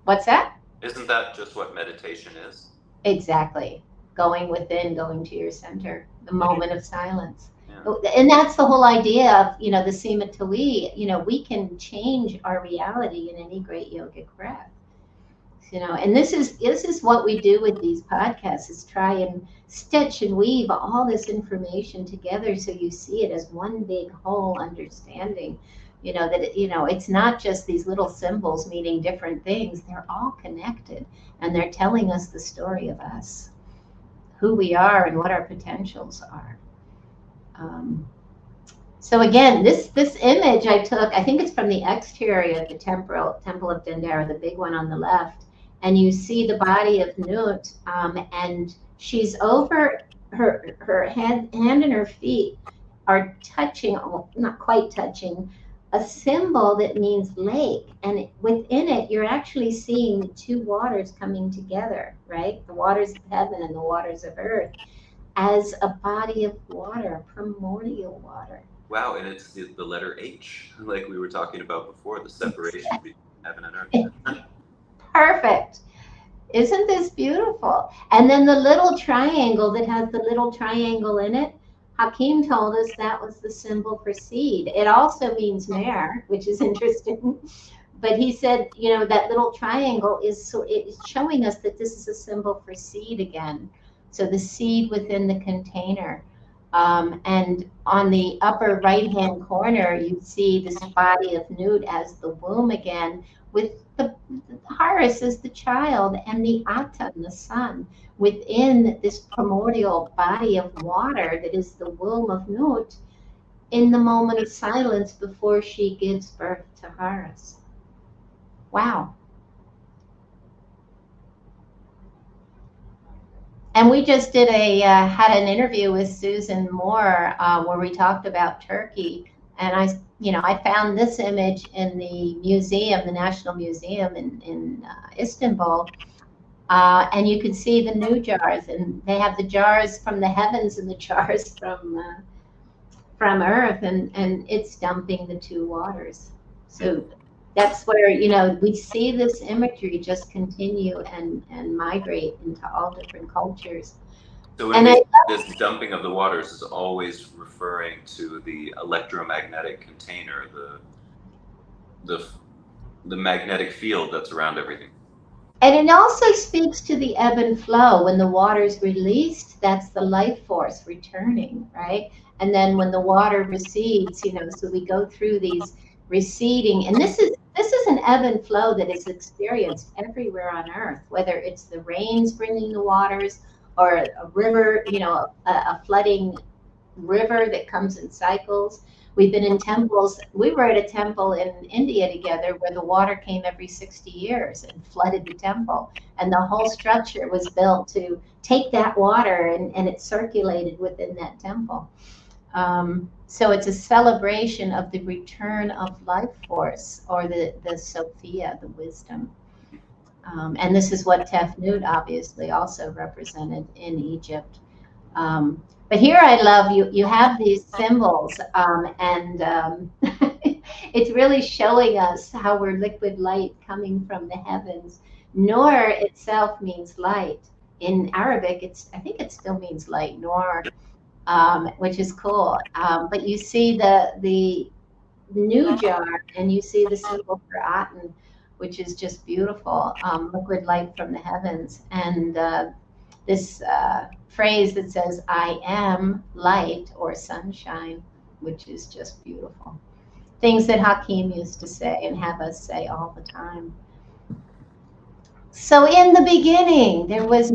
What's that? Isn't that just what meditation is? Exactly. Going within, going to your center, the moment of silence. Yeah. And that's the whole idea of, the Sima Tui, we can change our reality in any great yogic breath. And this is what we do with these podcasts, is try and stitch and weave all this information together so you see it as one big whole understanding. That it's not just these little symbols meaning different things. They're all connected, and they're telling us the story of us, who we are, and what our potentials are. So again, this image I took, I think it's from the exterior of the temple of Dendera, the big one on the left. And you see the body of Nut, and she's over her hand and her feet are touching, not quite touching, a symbol that means lake. And within it, you're actually seeing the two waters coming together, right? The waters of heaven and the waters of earth, as a body of water, primordial water. Wow, and it's the letter H, like we were talking about before, the separation between heaven and earth. Perfect. Isn't this beautiful? And then the little triangle that has the little triangle in it, Hakim told us that was the symbol for seed. It also means mare, which is interesting. But he said, that little triangle it's showing us that this is a symbol for seed again. So the seed within the container. And on the upper right-hand corner, you see this body of Nut as the womb again, with the Horus as the child, and the Aten, the sun, within this primordial body of water that is the womb of Nut, in the moment of silence before she gives birth to Horus. Wow. And we just did had an interview with Susan Moore where we talked about Turkey, and I found this image in the museum, the National Museum in Istanbul, and you can see the new jars, and they have the jars from the heavens and the jars from earth, and it's dumping the two waters. So that's where we see this imagery just continue and migrate into all different cultures. So this dumping of the waters is always referring to the electromagnetic container, the magnetic field that's around everything. And it also speaks to the ebb and flow. When the water's released, that's the life force returning, right? And then when the water recedes, so we go through these receding, and this is an ebb and flow that is experienced everywhere on earth, whether it's the rains bringing the waters, or a river, a flooding river that comes in cycles. We've been in temples. We were at a temple in India together where the water came every 60 years and flooded the temple. And the whole structure was built to take that water and it circulated within that temple. So it's a celebration of the return of life force, or the Sophia, the wisdom. And this is what Tefnut obviously also represented in Egypt. But here I love you have these symbols, and it's really showing us how we're liquid light coming from the heavens. Nur itself means light. In Arabic, I think it still means light, Nur, which is cool. But you see the new jar, and you see the symbol for Aten, which is just beautiful, liquid light from the heavens. And this phrase that says, I am light, or sunshine, which is just beautiful. Things that Hakim used to say and have us say all the time. So in the beginning, there was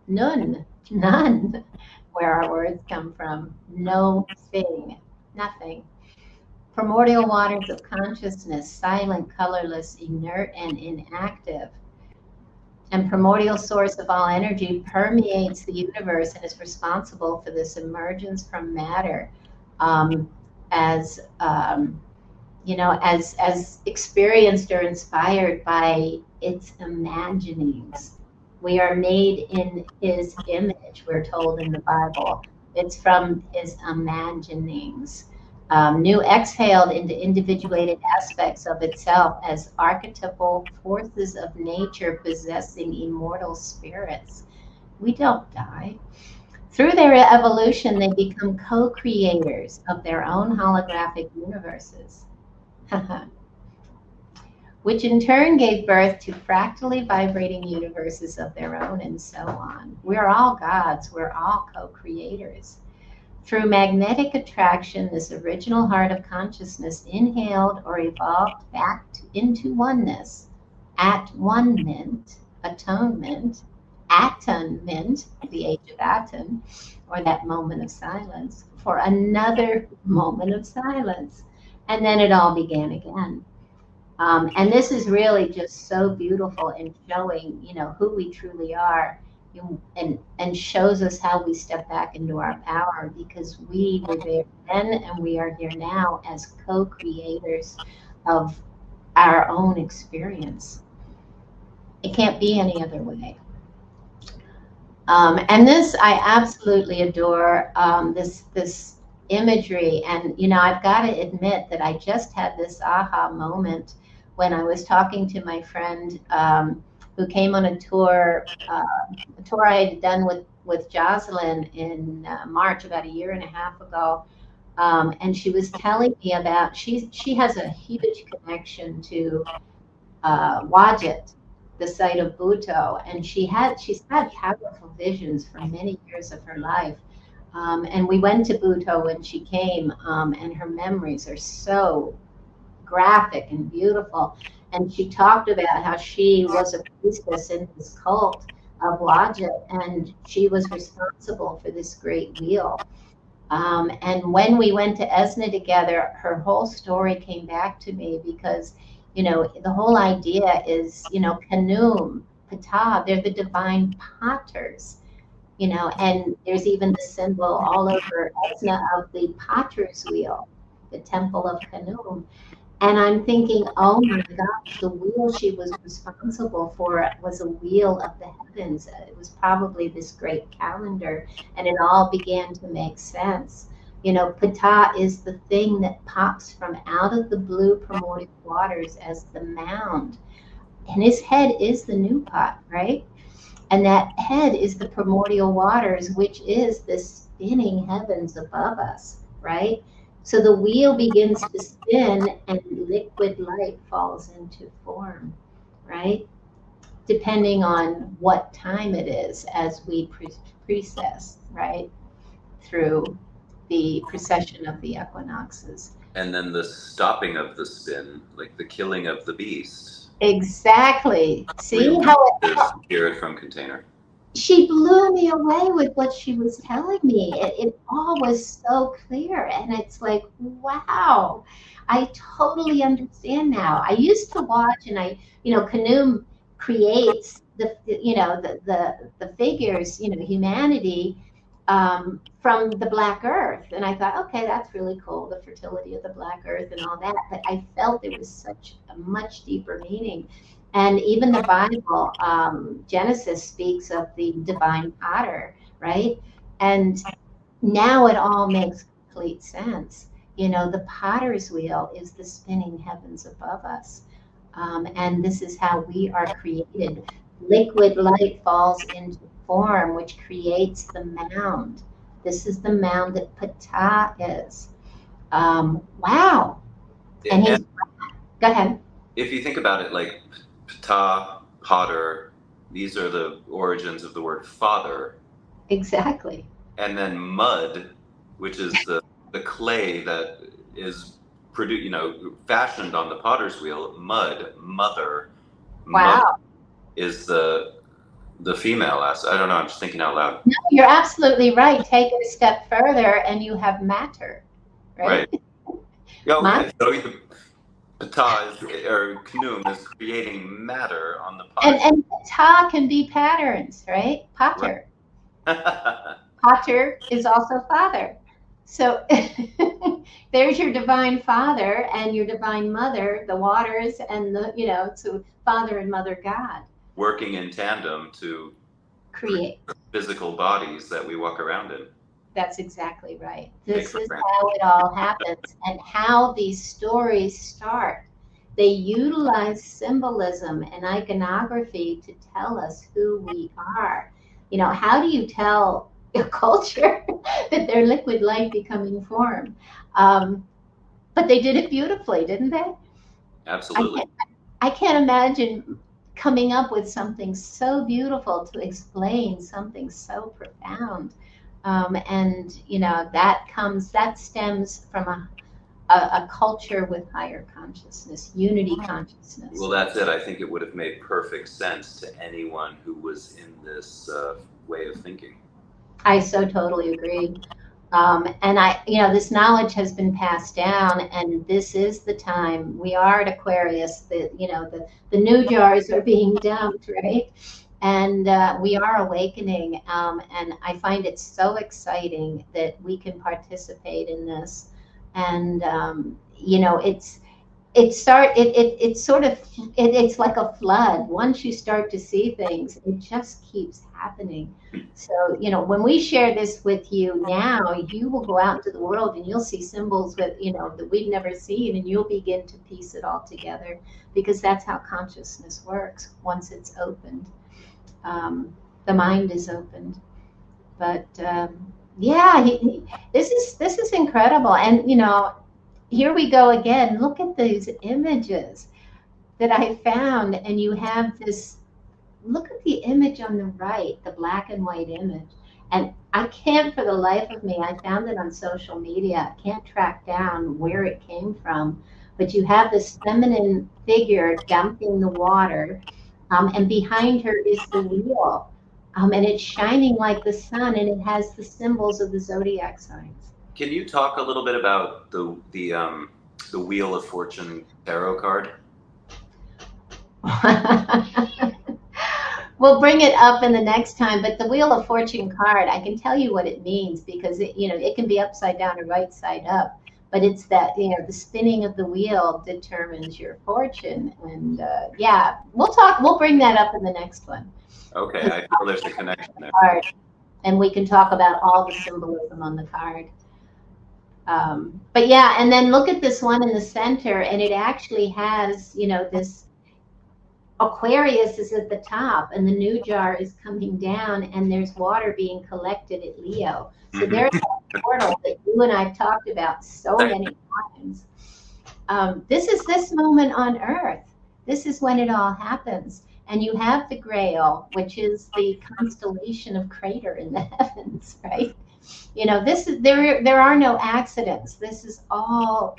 Nun, none, where our words come from, no thing, nothing. Primordial waters of consciousness, silent, colorless, inert, and inactive. And primordial source of all energy permeates the universe and is responsible for this emergence from matter, as experienced or inspired by its imaginings. We are made in his image, we're told in the Bible. It's from his imaginings. New exhaled into individuated aspects of itself as archetypal forces of nature possessing immortal spirits. We don't die. Through their evolution, they become co-creators of their own holographic universes, which in turn gave birth to fractally vibrating universes of their own, and so on. We're all gods, we're all co-creators. Through magnetic attraction, this original heart of consciousness inhaled or evolved back into oneness, at one-ment, atonement, atonment, the age of Aton, or that moment of silence, for another moment of silence. And then it all began again. And this is really just so beautiful in showing, who we truly are, and shows us how we step back into our power, because we were there then and we are here now as co-creators of our own experience. It can't be any other way. And this I absolutely adore, this imagery. And I've got to admit that I just had this aha moment when I was talking to my friend who came on a tour I had done with Jocelyn in March, about a year and a half ago. And she was telling me about, she has a huge connection to Wadjet, the site of Bhutto, and she's had powerful visions for many years of her life. And we went to Bhutto when she came, and her memories are so graphic and beautiful. And she talked about how she was a priestess in this cult of Wadjet, and she was responsible for this great wheel. And when we went to Esna together, her whole story came back to me, because the whole idea is, Kanum, Ptah, they're the divine potters, and there's even the symbol all over Esna of the potter's wheel, the temple of Kanum. And I'm thinking, oh my gosh, the wheel she was responsible for was a wheel of the heavens. It was probably this great calendar, and it all began to make sense. Ptah is the thing that pops from out of the blue primordial waters as the mound. And his head is the new pot, right? And that head is the primordial waters, which is the spinning heavens above us, right? So the wheel begins to spin and liquid light falls into form, right? Depending on what time it is as we precess, right? Through the precession of the equinoxes. And then the stopping of the spin, like the killing of the beast. Exactly. See how it spirit from container. She blew me away with what she was telling me. It all was so clear, and it's like, wow, I totally understand now. I used to watch, and Kanum creates the figures, humanity from the Black Earth, and I thought, okay, that's really cool, the fertility of the Black Earth and all that. But I felt there was such a much deeper meaning. And even the Bible, Genesis speaks of the divine potter, right? And now it all makes complete sense. The potter's wheel is the spinning heavens above us. And this is how we are created. Liquid light falls into form, which creates the mound. This is the mound that Ptah is. Wow. And he's, go ahead. If you think about it, like Ptah, potter, these are the origins of the word father. Exactly. And then mud, which is the clay that is produced, fashioned on the potter's wheel. Mud, mother. Wow. Mother is the female aspect. I don't know, I'm just thinking out loud. No, you're absolutely right. Take it a step further and you have matter, right? Yeah, so Ptah or Kanum is creating matter on the pot. And Ptah can be patterns, right? Potter. Right. Potter is also father. So there's your divine father and your divine mother, the waters, and so father and mother God. working in tandem to create the physical bodies that we walk around in. That's exactly right. This is how it all happens and how these stories start. They utilize symbolism and iconography to tell us who we are. You know, how do you tell a culture that they're liquid light becoming form? But they did it beautifully, didn't they? Absolutely. I can't imagine coming up with something so beautiful to explain something so profound. And you know, that stems from a culture with higher consciousness, unity consciousness. Well, that's it. I think it would have made perfect sense to anyone who was in this way of thinking. I so totally agree. And you know, this knowledge has been passed down, and this is the time. We are at Aquarius. You know, the new jars are being dumped, right? And we are awakening. And I find it so exciting that we can participate in this. And you know, it's like a flood. Once you start to see things, it just keeps happening. So, you know, when we share this with you now, you will go out into the world and you'll see symbols that, you know, that we've never seen, and you'll begin to piece it all together, because that's how consciousness works once it's opened. The mind is opened. But yeah, this is incredible. And, you know, here we go again. Look at these images that I found, and you have this. Look at the image on the right, the black and white image. And I can't for the life of me, I found it on social media. I can't track down where it came from. But you have this feminine figure dumping the water, and behind her is the wheel. And it's shining like the sun, and it has the symbols of the zodiac signs. Can you talk a little bit about the Wheel of Fortune tarot card? We'll bring it up in the next time, but the Wheel of Fortune card, I can tell you what it means, because it, you know, it can be upside down or right side up, but it's that, you know, the spinning of the wheel determines your fortune. And yeah, we'll bring that up in the next one. Okay, I feel there's a connection there. Card, and we can talk about all the symbolism on the card. But yeah, and then look at this one in the center, and it actually has, you know, this Aquarius is at the top, and the new jar is coming down, and there's water being collected at Leo. So there's a portal that you and I've talked about so many times. This is this moment on Earth. This is when it all happens. And you have the Grail, which is the constellation of Crater in the heavens, right? You know, this is there are no accidents. This is all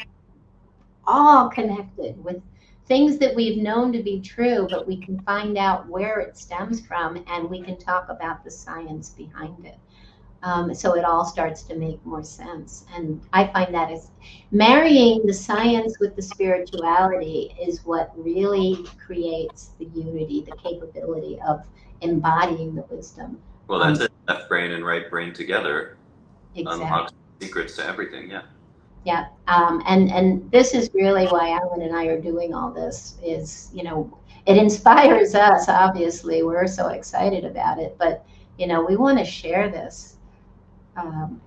connected with things that we've known to be true, but we can find out where it stems from, and we can talk about the science behind it. So it all starts to make more sense. And I find that is marrying the science with the spirituality is what really creates the unity, the capability of embodying the wisdom. Well, that's it. Left brain and right brain together unlocks secrets to everything. Yeah. Yeah, and this is really why Allan and I are doing all this. Is, you know, it inspires us. Obviously, we're so excited about it, but you know, we want to share this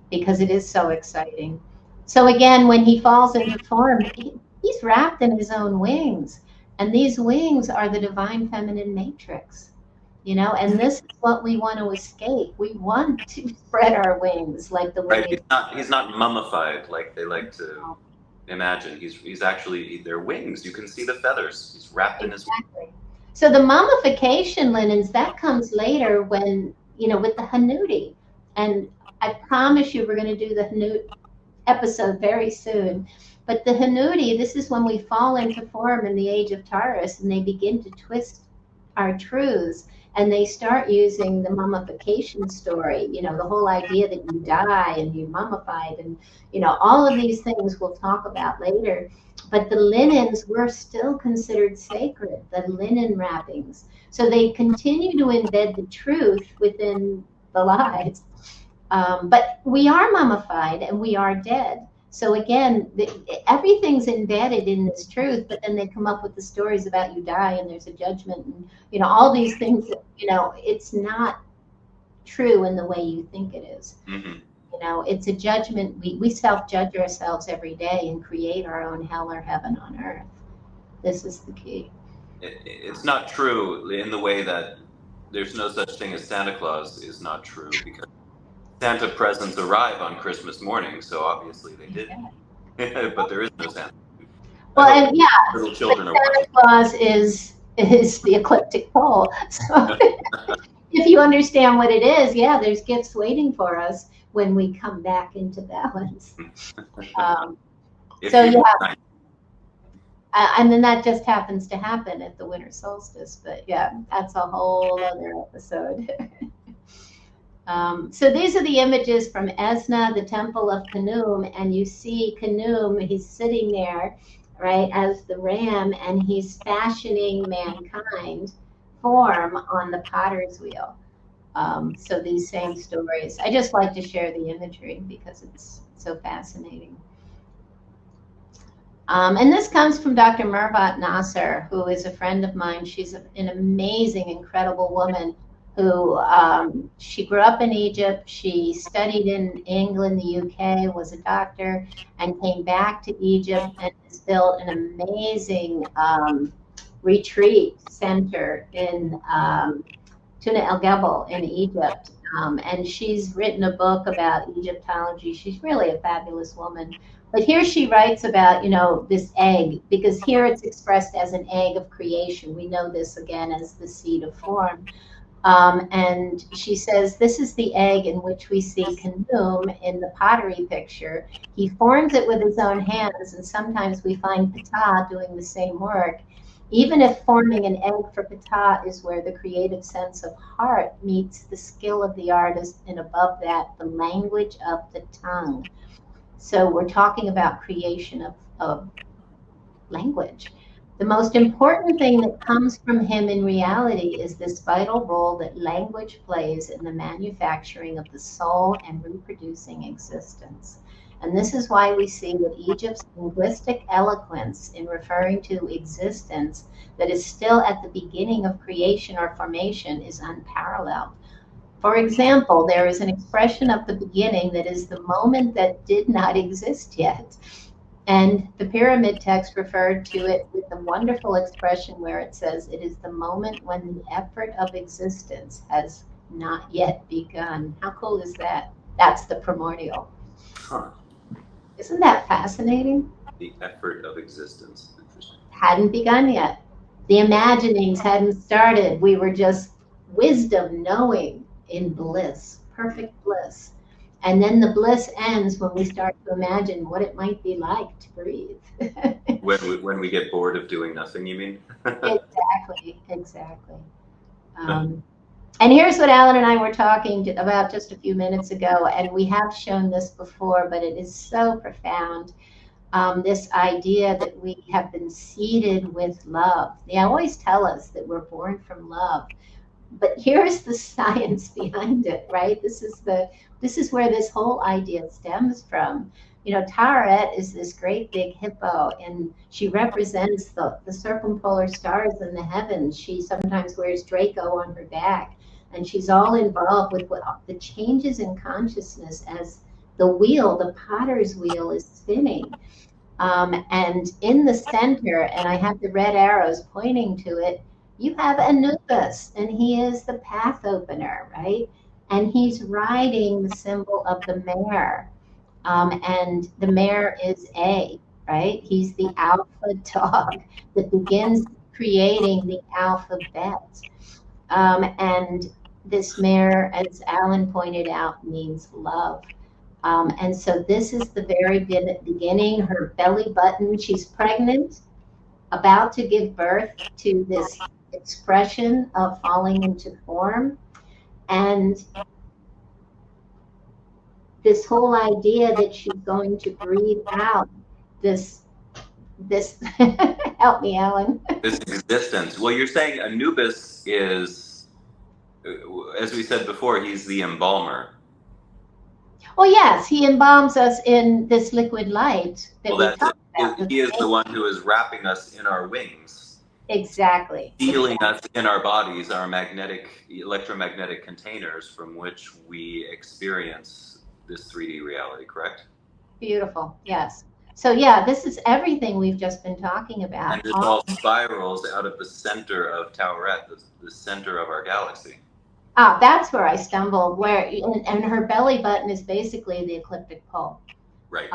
because it is so exciting. So again, when he falls into form, he's wrapped in his own wings, and these wings are the divine feminine matrix. You know, and this is what we want to escape. We want to spread our wings like the way. Right. He's not mummified like they like to imagine. He's actually, they're wings. You can see the feathers. He's wrapped in his wings. So the mummification linens, that comes later when, you know, with the Hanuti. And I promise you we're going to do the Hanut episode very soon. But the Hanuti, this is when we fall into form in the age of Taurus, and they begin to twist our truths. And they start using the mummification story, you know, the whole idea that you die and you're mummified, and, you know, all of these things we'll talk about later. But the linens were still considered sacred, the linen wrappings. So they continue to embed the truth within the lies. But we are mummified and we are dead. So again, everything's embedded in this truth, but then they come up with the stories about you die and there's a judgment and, you know, all these things that, you know, it's not true in the way you think it is. Mm-hmm. You know, it's a judgment. We self-judge ourselves every day and create our own hell or heaven on earth. This is the key. It's not true in the way that there's no such thing as Santa Claus is not true, because Santa presents arrive on Christmas morning, so obviously they didn't. But there is no Santa. Well, and yeah, little children are Santa Claus is the ecliptic pole. So if you understand what it is, yeah, there's gifts waiting for us when we come back into balance. So yeah. And then that just happens to happen at the winter solstice. But yeah, that's a whole other episode. So these are the images from Esna, the temple of Khnum. And you see Khnum, he's sitting there, right, as the ram, and he's fashioning mankind form on the potter's wheel. So these same stories. I just like to share the imagery because it's so fascinating. And this comes from Dr. Mervat Nasser, who is a friend of mine. She's an amazing, incredible woman who she grew up in Egypt. She studied in England, the UK, was a doctor, and came back to Egypt and has built an amazing retreat center in Tuna El Gebel in Egypt. And she's written a book about Egyptology. She's really a fabulous woman. But here she writes about, you know, this egg, because here it's expressed as an egg of creation. We know this again as the seed of form. And she says, this is the egg in which we see Khnum in the pottery picture. He forms it with his own hands, and sometimes we find Ptah doing the same work. Even if forming an egg for Ptah is where the creative sense of heart meets the skill of the artist, and above that, the language of the tongue. So we're talking about creation of language. The most important thing that comes from him in reality is this vital role that language plays in the manufacturing of the soul and reproducing existence. And this is why we see that Egypt's linguistic eloquence in referring to existence that is still at the beginning of creation or formation is unparalleled. For example, there is an expression of the beginning that is the moment that did not exist yet. And the pyramid text referred to it with the wonderful expression where it says, it is the moment when the effort of existence has not yet begun. How cool is that? That's the primordial. Huh. Isn't that fascinating? The effort of existence. Interesting. Hadn't begun yet. The imaginings hadn't started. We were just wisdom knowing in bliss, perfect bliss. And then the bliss ends when we start to imagine what it might be like to breathe. when we get bored of doing nothing, you mean? Exactly. And here's what Allan and I were talking about just a few minutes ago, and we have shown this before, but it is so profound. This idea that we have been seeded with love. They always tell us that we're born from love. But here's the science behind it, right? This is where this whole idea stems from. You know, Taret is this great big hippo, and she represents the circumpolar stars in the heavens. She sometimes wears Draco on her back, and she's all involved with what the changes in consciousness as the wheel, the potter's wheel, is spinning. And in the center, and I have the red arrows pointing to it, you have Anubis, and he is the path opener, right? And he's riding the symbol of the mare. And the mare is A, right? He's the alpha dog that begins creating the alphabet. And this mare, as Allan pointed out, means love. And so this is the very beginning, her belly button. She's pregnant, about to give birth to this expression of falling into form. And this whole idea that she's going to breathe out this help me, Allan. This existence. Well, you're saying Anubis is, as we said before, he's the embalmer. Well, yes, he embalms us in this liquid light that we Well, that's talked it. about. He is the one who is wrapping us in our wings, Exactly. sealing us in our bodies, our electromagnetic containers from which we experience this 3D reality, correct? Beautiful. Yes. So yeah, this is everything we've just been talking about. And this all spirals out of the center of Tauret, the center of our galaxy. Ah, that's where I stumbled. And her belly button is basically the ecliptic pole. Right.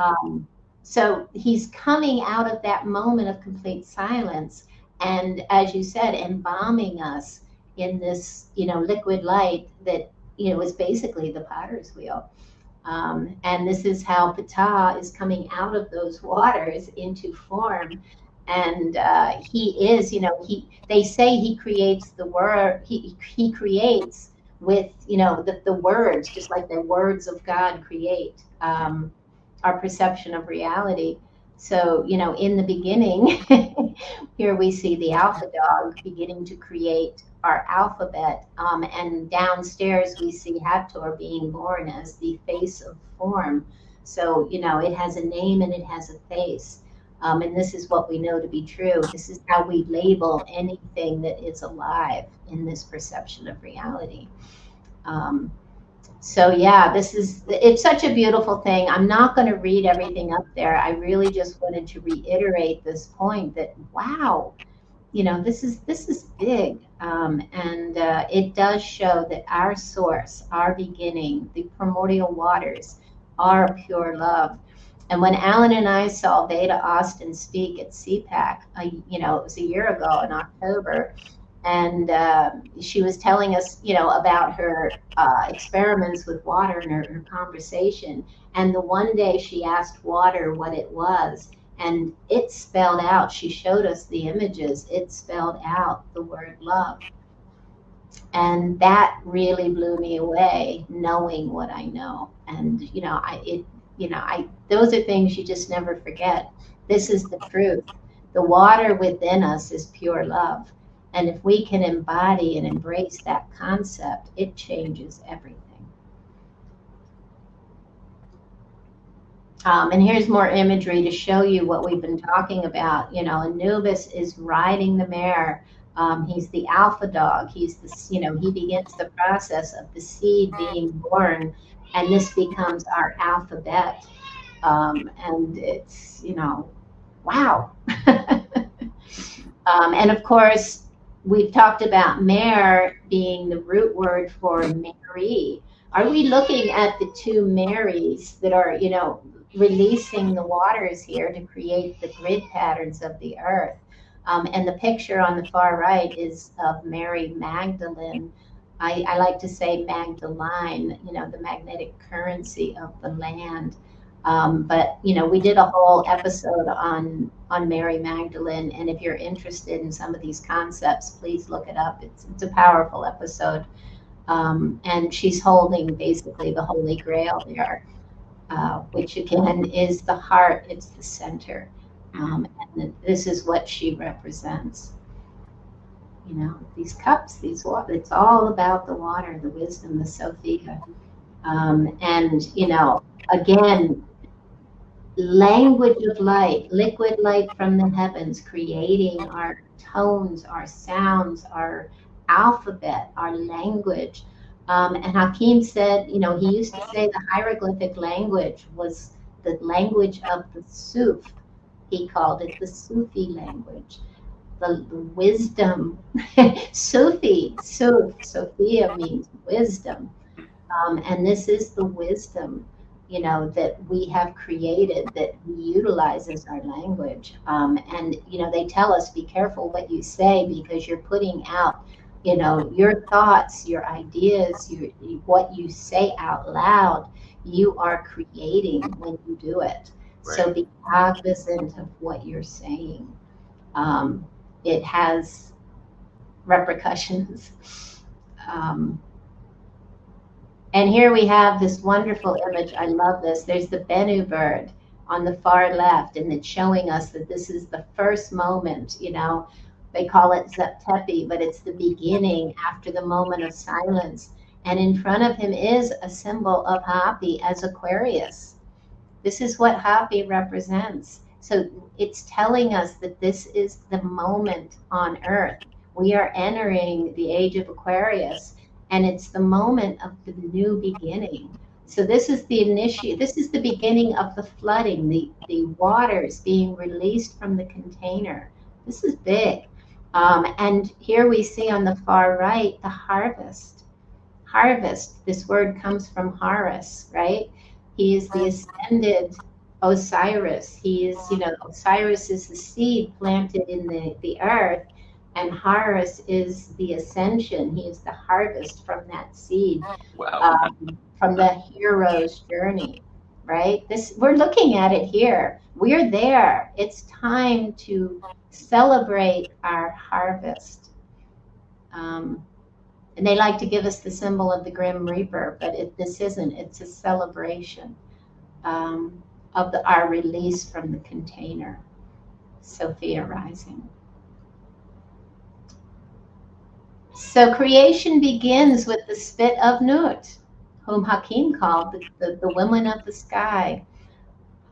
So he's coming out of that moment of complete silence, and as you said, embalming us in this, liquid light that is basically the potter's wheel. And this is how Ptah is coming out of those waters into form. And he is, they say he creates the word, he creates with, the words, just like the words of God create our perception of reality. So, in the beginning, here we see the alpha dog beginning to create our alphabet. And downstairs, we see Hathor being born as the face of form. So, it has a name and it has a face. And this is what we know to be true. This is how we label anything that is alive in this perception of reality. So yeah, it's such a beautiful thing. I'm not going to read everything up there. I really just wanted to reiterate this point that, wow, this is big. And it does show that our source, our beginning, the primordial waters are pure love. And when Allan and I saw Veda Austin speak at CPAC, it was a year ago in October, and she was telling us, about her experiments with water and her conversation. And the one day she asked water what it was, and it spelled out, she showed us the images, it spelled out the word love. And that really blew me away, knowing what I know. And, those are things you just never forget. This is the truth. The water within us is pure love. And if we can embody and embrace that concept, it changes everything. And here's more imagery to show you what we've been talking about. Anubis is riding the mare. He's the alpha dog. He's he begins the process of the seed being born, and this becomes our alphabet. And it's, wow. And of course, we've talked about mare being the root word for Mary. Are we looking at the two Marys that are, releasing the waters here to create the grid patterns of the earth? And the picture on the far right is of Mary Magdalene. I like to say Magdalene, the magnetic currency of the land. But we did a whole episode on Mary Magdalene, and if you're interested in some of these concepts, please look it up. It's a powerful episode, and she's holding basically the Holy Grail there, which again is the heart. It's the center, and this is what she represents. These cups, these water. It's all about the water, the wisdom, the Sophia, and again. Language of light, liquid light from the heavens, creating our tones, our sounds, our alphabet, our language. And Hakim said, he used to say the hieroglyphic language was the language of the Suf. He called it the Sufi language, the wisdom. Sufi, Suf, Sophia means wisdom. And this is the wisdom that we have created, that we utilize as our language. And, they tell us, be careful what you say, because you're putting out, your thoughts, your ideas, what you say out loud, you are creating when you do it. Right. So be cognizant of what you're saying. It has repercussions. And here we have this wonderful image. I love this. There's the Bennu bird on the far left, and it's showing us that this is the first moment. They call it Zeptepi, but it's the beginning after the moment of silence. And in front of him is a symbol of Hapi as Aquarius. This is what Hapi represents. So it's telling us that this is the moment on Earth. We are entering the age of Aquarius, and it's the moment of the new beginning. So this is the beginning of the flooding, the waters being released from the container. This is big. And here we see on the far right, the harvest. Harvest, this word comes from Horus, right? He is the ascended Osiris. He is, Osiris is the seed planted in the earth, and Horus is the ascension. He is the harvest from that seed. Wow. From the hero's journey, right? We're looking at it here. We're there. It's time to celebrate our harvest. And they like to give us the symbol of the Grim Reaper, but this isn't. It's a celebration of our release from the container. Sophia rising. So creation begins with the spit of Nut, whom Hakim called the women of the sky.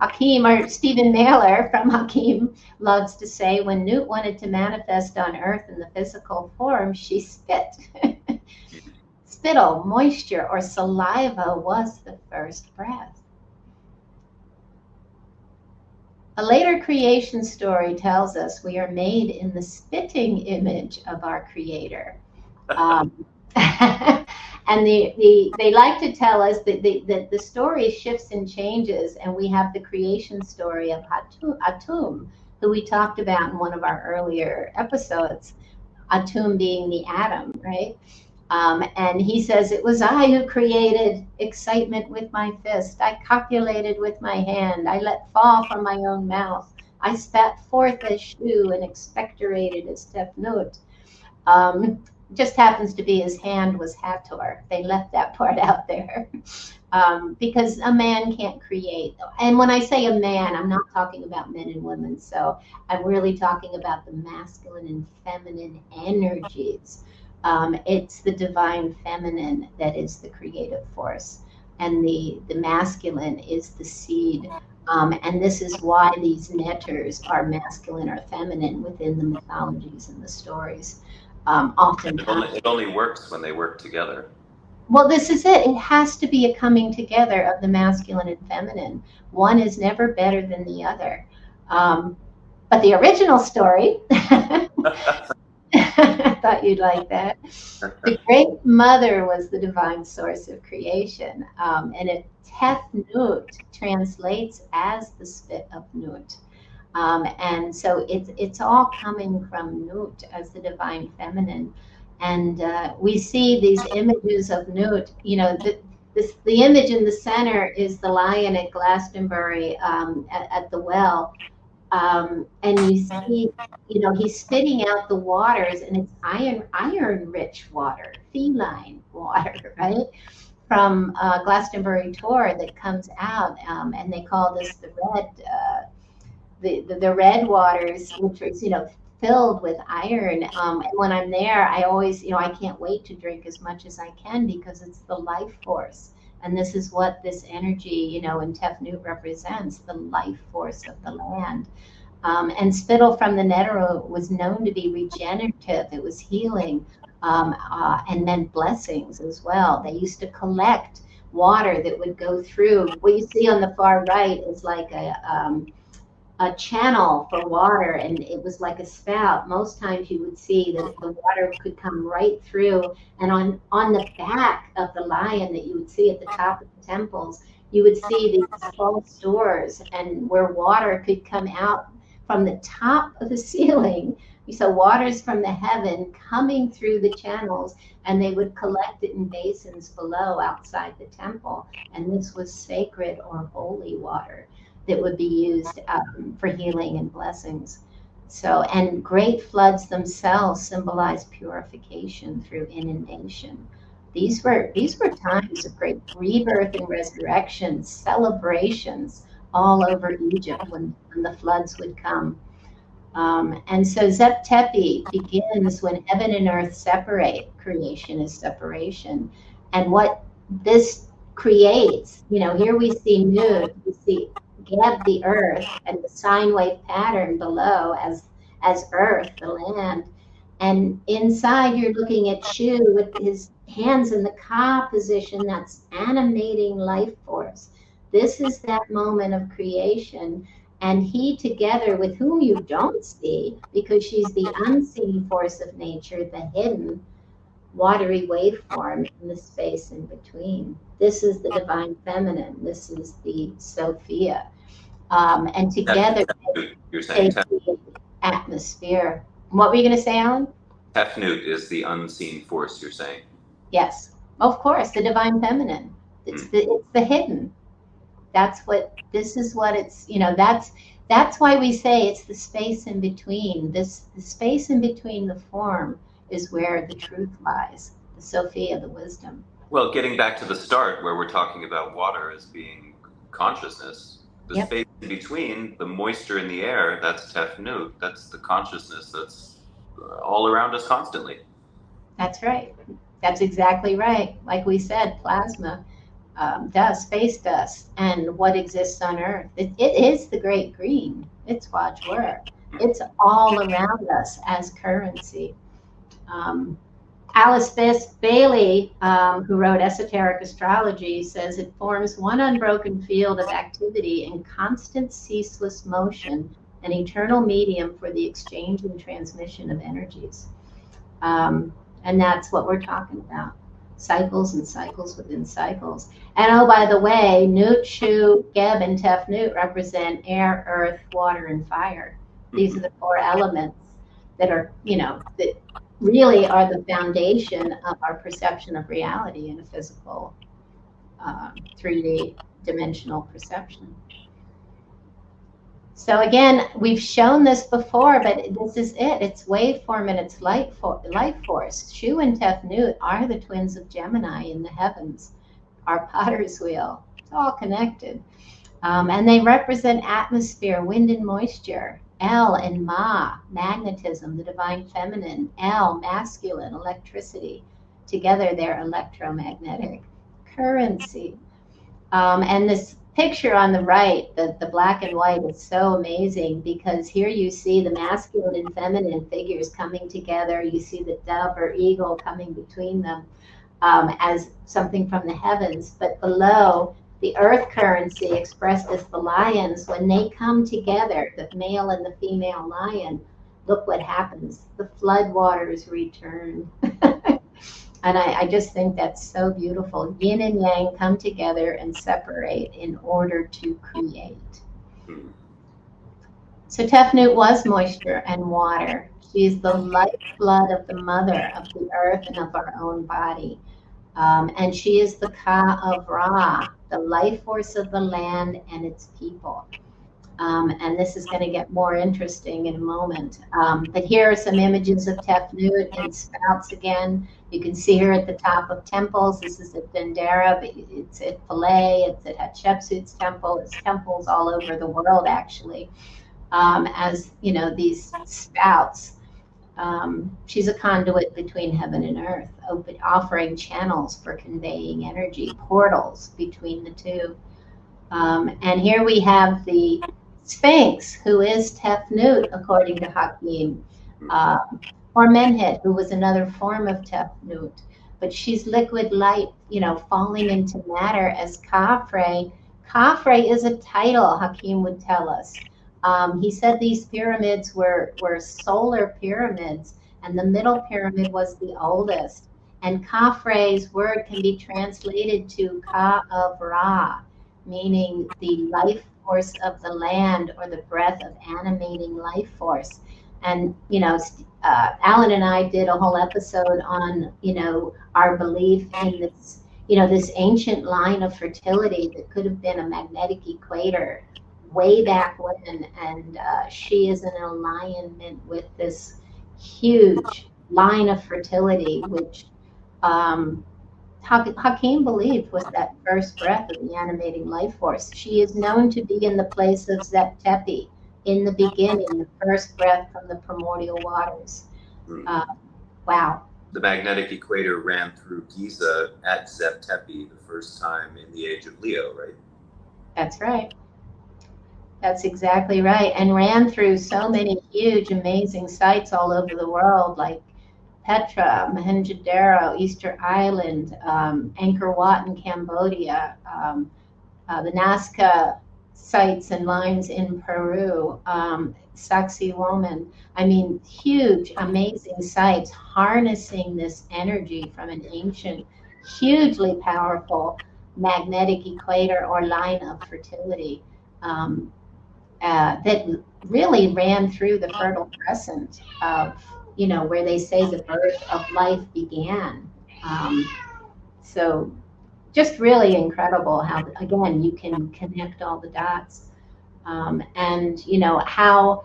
Hakim, or Stephen Mailer from Hakim, loves to say when Nut wanted to manifest on Earth in the physical form, she spit. Spittle, moisture, or saliva was the first breath. A later creation story tells us we are made in the spitting image of our Creator. And they like to tell us that the story shifts and changes, and we have the creation story of Atum, who we talked about in one of our earlier episodes, Atum being the atom, right? And he says, it was I who created excitement with my fist. I copulated with my hand. I let fall from my own mouth. I spat forth as Shu and expectorated as Tefnut. Just happens to be his hand was Hathor. They left that part out there because a man can't create. And when I say a man, I'm not talking about men and women. So I'm really talking about the masculine and feminine energies. It's the divine feminine that is the creative force, and the masculine is the seed. And this is why these netters are masculine or feminine within the mythologies and the stories. Oftentimes. It only works when they work together. Well, this is it. It has to be a coming together of the masculine and feminine. One is never better than the other. But the original story, I thought you'd like that. The Great Mother was the divine source of creation. And Tefnut translates as the spit of Nut. And so it's all coming from Nut as the divine feminine. And we see these images of Nut, the image in the center is the lion at Glastonbury at the well. And you see, he's spitting out the waters, and it's iron-rich water, feline water, right? From Glastonbury Tor that comes out, and they call this the red the red waters, which is, filled with iron. And when I'm there, I always, I can't wait to drink as much as I can because it's the life force. And this is what this energy, in Tefnut represents, the life force of the land. And spittle from the Neteru was known to be regenerative. It was healing, and meant blessings as well. They used to collect water that would go through. What you see on the far right is like a channel for water, and it was like a spout. Most times you would see that the water could come right through, and on the back of the lion that you would see at the top of the temples, you would see these false doors, and where water could come out from the top of the ceiling. So waters from the heaven coming through the channels, and they would collect it in basins below outside the temple, and this was sacred or holy water that would be used for healing and blessings. So, and great floods themselves symbolize purification through inundation. These were times of great rebirth and resurrection, celebrations all over Egypt when the floods would come. And so Zep Tepi begins when heaven and earth separate. Creation is separation. And what this creates, here we see Nut, we see Geb, the earth, and the sine wave pattern below as earth, the land. And inside, you're looking at Shu with his hands in the Ka position, that's animating life force. This is that moment of creation. And he, together with whom you don't see, because she's the unseen force of nature, the hidden watery waveform in the space in between. This is the divine feminine. This is the Sophia. And together, you're saying the atmosphere. What were you going to say, Alan? Tefnut is the unseen force, you're saying? Yes, of course, the divine feminine. It's the hidden. This is what it's, that's why we say it's the space in between. The space in between the form is where the truth lies, the Sophia, the wisdom. Well, getting back to the start where we're talking about water as being consciousness, the space in between, the moisture in the air, that's Tefnut, that's the consciousness that's all around us constantly. That's right. That's exactly right. Like we said, plasma, dust, space dust, and what exists on Earth. It is the great green. It's Wajwer. It's all around us as currency. Alice Bailey, who wrote Esoteric Astrology, says it forms one unbroken field of activity in constant ceaseless motion, an eternal medium for the exchange and transmission of energies. And that's what we're talking about. Cycles and cycles within cycles. And oh, by the way, Nut, Shu, Geb, and Tefnut represent air, earth, water, and fire. These are the 4 elements that are, that really are the foundation of our perception of reality in a physical 3D dimensional perception. So again, we've shown this before, but this is it. It's waveform and it's life force. Shu and Tefnut are the twins of Gemini in the heavens, our potter's wheel. It's all connected. And they represent atmosphere, wind and moisture. El and Ma, magnetism, the divine feminine. El, masculine, electricity. Together they're electromagnetic currency. And this picture on the right, the black and white, is so amazing because here you see the masculine and feminine figures coming together. You see the dove or eagle coming between them as something from the heavens. But below, the earth currency expressed as the lions, when they come together, the male and the female lion, look what happens. The flood waters return. And I just think that's so beautiful. Yin and yang come together and separate in order to create. So Tefnut was moisture and water. She's the lifeblood of the mother of the earth and of our own body. And she is the Ka of Ra, the life force of the land and its people. And this is going to get more interesting in a moment. But here are some images of Tefnut in spouts again. You can see her at the top of temples. This is at Dendera, but it's at Philae, it's at Hatshepsut's temple. It's temples all over the world, actually. As these spouts. She's a conduit between heaven and earth, offering channels for conveying energy, portals between the two. And here we have the Sphinx, who is Tefnut, according to Hakim, or Menhit, who was another form of Tefnut. But she's liquid light, falling into matter as Khafre. Khafre is a title, Hakim would tell us. He said these pyramids were solar pyramids, and the middle pyramid was the oldest. And Khafre's word can be translated to Ka of Ra, meaning the life force of the land, or the breath of animating life force. And Alan and I did a whole episode on our belief in this this ancient line of fertility that could have been a magnetic equator way back when, and she is in alignment with this huge line of fertility, which Hakim believed was that first breath of the animating life force. She is known to be in the place of Zep Tepi, in the beginning, the first breath from the primordial waters. Wow. the magnetic equator ran through Giza at Zep Tepi the first time in the age of Leo, right? That's right. That's exactly right. And ran through so many huge, amazing sites all over the world, like Petra, Mohenjo-Daro, Easter Island, Angkor Wat in Cambodia, the Nazca sites and lines in Peru, Sacsayhuaman. I mean, huge, amazing sites harnessing this energy from an ancient, hugely powerful magnetic equator or line of fertility. That really ran through the Fertile Crescent of, where they say the birth of life began. So just really incredible how, again, you can connect all the dots. And, how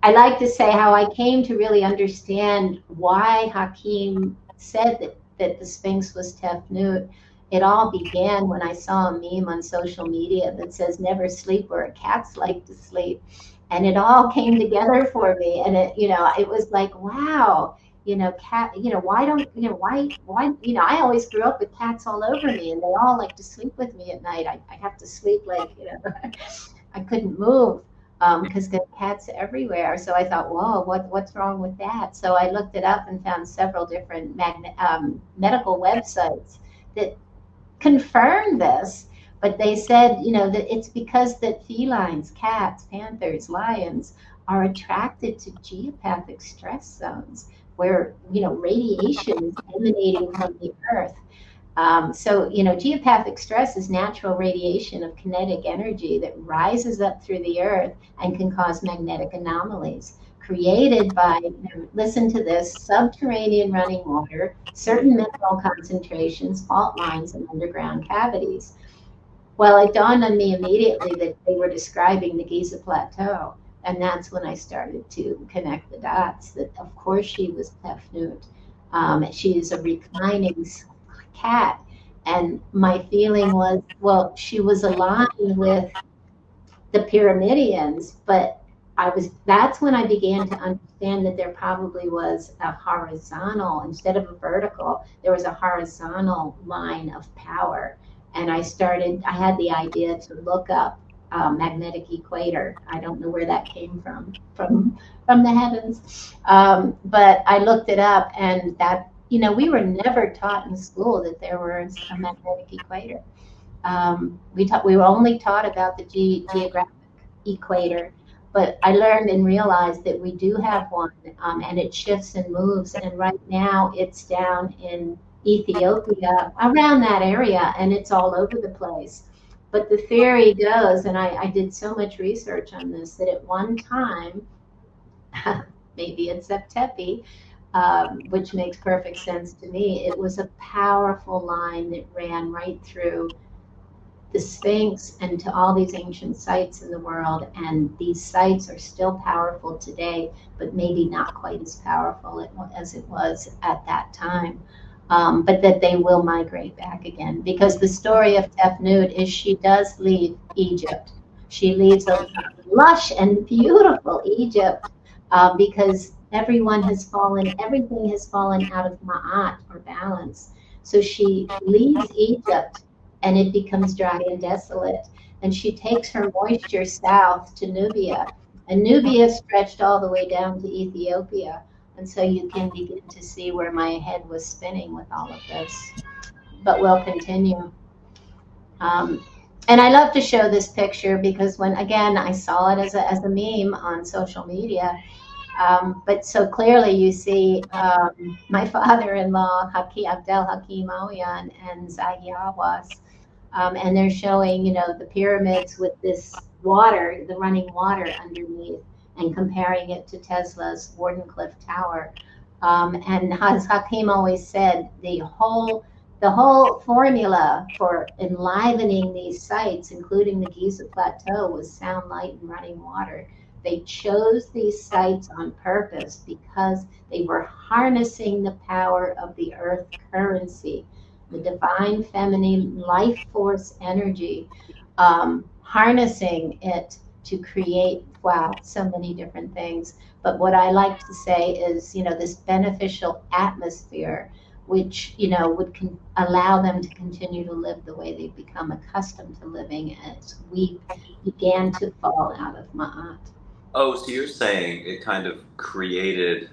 I like to say how I came to really understand why Hakim said that the Sphinx was Tefnut. It all began when I saw a meme on social media that says, never sleep where cats like to sleep. And it all came together for me. And it was like, wow, cat, why don't, why, I always grew up with cats all over me and they all like to sleep with me at night. I have to sleep like, I couldn't move because there are cats everywhere. So I thought, whoa, what's wrong with that? So I looked it up and found several different medical websites that confirmed this, but they said, that it's because that felines, cats, panthers, lions are attracted to geopathic stress zones where, radiation is emanating from the earth. So, geopathic stress is natural radiation of kinetic energy that rises up through the earth and can cause magnetic anomalies created by, listen to this, subterranean running water, certain mineral concentrations, fault lines, and underground cavities. Well, it dawned on me immediately that they were describing the Giza Plateau. And that's when I started to connect the dots, that of course she was Tefnut. She is a reclining cat. And my feeling was, well, she was aligned with the Pyramidians, but that's when I began to understand that there probably was a horizontal, instead of a vertical, there was a horizontal line of power. And I had the idea to look up magnetic equator. I don't know where that came from the heavens. But I looked it up, and that, we were never taught in school that there was a magnetic equator. We were only taught about the geographic equator, but I learned and realized that we do have one, and it shifts and moves. And right now it's down in Ethiopia, around that area, and it's all over the place. But the theory goes, and I did so much research on this, that at one time, maybe it's Zep Tepi, which makes perfect sense to me, it was a powerful line that ran right through the Sphinx and to all these ancient sites in the world. And these sites are still powerful today, but maybe not quite as powerful as it was at that time. But that they will migrate back again, because the story of Tefnut is she does leave Egypt. She leaves a lush and beautiful Egypt because everything has fallen out of Ma'at, or balance. So she leaves Egypt and it becomes dry and desolate. And she takes her moisture south to Nubia. And Nubia stretched all the way down to Ethiopia. And so you can begin to see where my head was spinning with all of this. But we'll continue. And I love to show this picture because when, again, I saw it as a meme on social media. But so clearly you see my father-in-law, Abd'el Hakim Awyan, and Zahiawas. And they're showing, the pyramids with this water, the running water underneath, and comparing it to Tesla's Wardenclyffe Tower. And as Hakim always said, the whole formula for enlivening these sites, including the Giza Plateau, was sound, light, and running water. They chose these sites on purpose because they were harnessing the power of the earth currency, the divine feminine life force energy, harnessing it to create wow, so many different things. But what I like to say is, this beneficial atmosphere, which, would allow them to continue to live the way they've become accustomed to living as we began to fall out of Ma'at. Oh, so you're saying it kind of created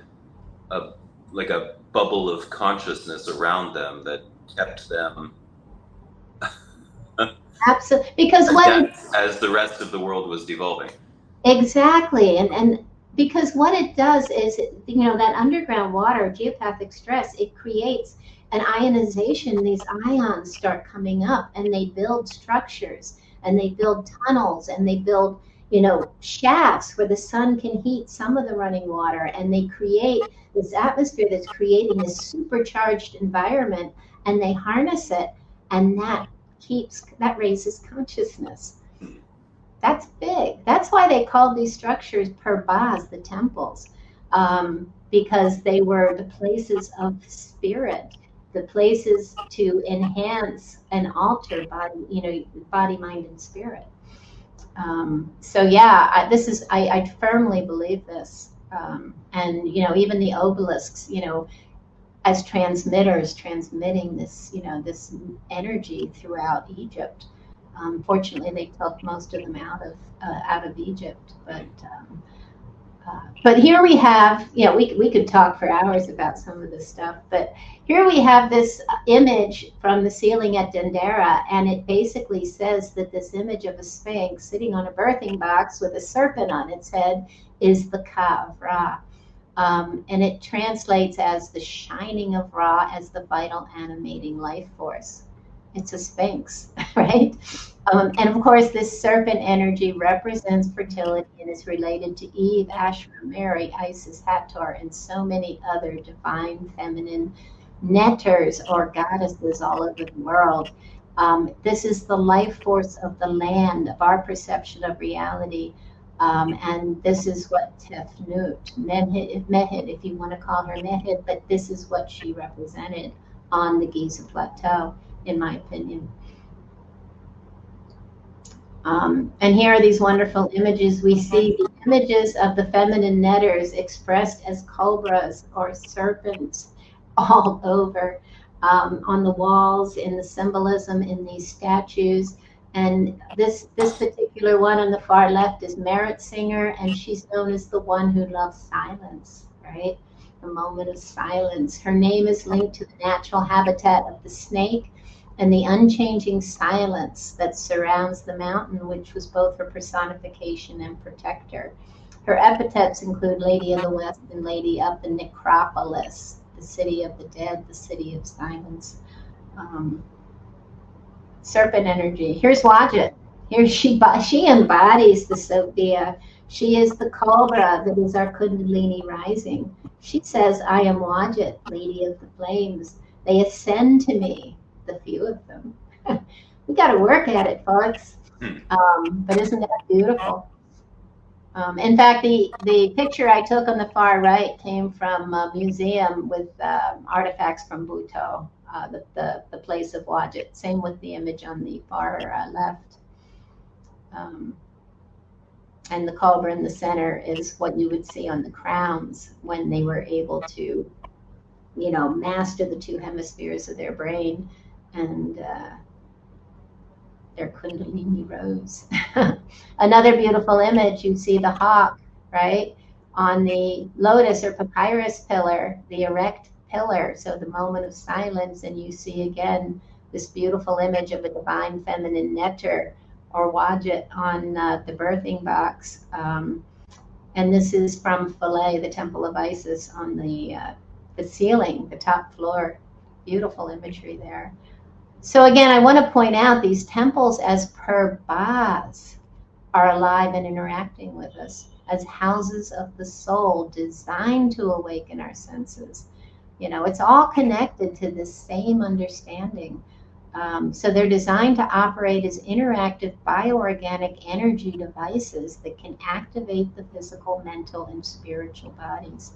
a like a bubble of consciousness around them that kept them Absolutely, because when as the rest of the world was devolving. exactly, and because what it does is, that underground water, geopathic stress, it creates an ionization. These ions start coming up, and they build structures, and they build tunnels, and they build, shafts where the sun can heat some of the running water, and they create this atmosphere that's creating this supercharged environment, and they harness it, and that raises consciousness. That's big. That's why they called these structures perbas, the temples, because they were the places of spirit, the places to enhance and alter body, mind, and spirit. So yeah, I firmly believe this. And even the obelisks, as transmitters, transmitting this, this energy throughout Egypt. Fortunately, they took most of them out of Egypt, but here we have, we could talk for hours about some of this stuff, but here we have this image from the ceiling at Dendera, and it basically says that this image of a Sphinx sitting on a birthing box with a serpent on its head is the Ka of Ra. And it translates as the shining of Ra as the vital animating life force. It's a Sphinx, right? And of course, this serpent energy represents fertility and is related to Eve, Asherah, Mary, Isis, Hathor, and so many other divine feminine netters or goddesses all over the world. This is the life force of the land, of our perception of reality. And this is what Tefnut, Mehid, if you want to call her Mehid, but this is what she represented on the Giza Plateau, in my opinion. And here are these wonderful images. We see the images of the feminine netters expressed as cobras or serpents all over, on the walls, in the symbolism in these statues. And this particular one on the far left is Merit Singer, and she's known as the one who loves silence, right? The moment of silence. Her name is linked to the natural habitat of the snake and the unchanging silence that surrounds the mountain, which was both her personification and protector. Her epithets include Lady of the West and Lady of the Necropolis, the city of the dead, the city of silence. Serpent energy. Here's Wadjet. Here she embodies the Sophia. She is the cobra that is our Kundalini rising. She says, I am Wadjet, Lady of the Flames. They ascend to me, the few of them. We got to work at it, folks. But isn't that beautiful? In fact, the picture I took on the far right came from a museum with artifacts from Bhutto, the place of Wadjet. Same with the image on the far left. And the cobra in the center is what you would see on the crowns when they were able to, master the two hemispheres of their brain and their Kundalini rose. Another beautiful image, you see the hawk, right? On the lotus or papyrus pillar, the erect pillar, so the moment of silence, and you see again this beautiful image of a divine feminine netter or Wadjet on the birthing box. And this is from Philae, the Temple of Isis, on the ceiling, the top floor. Beautiful imagery there. So again, I want to point out these temples as perbas are alive and interacting with us as houses of the soul designed to awaken our senses. It's all connected to the same understanding. So they're designed to operate as interactive bioorganic energy devices that can activate the physical, mental, and spiritual bodies.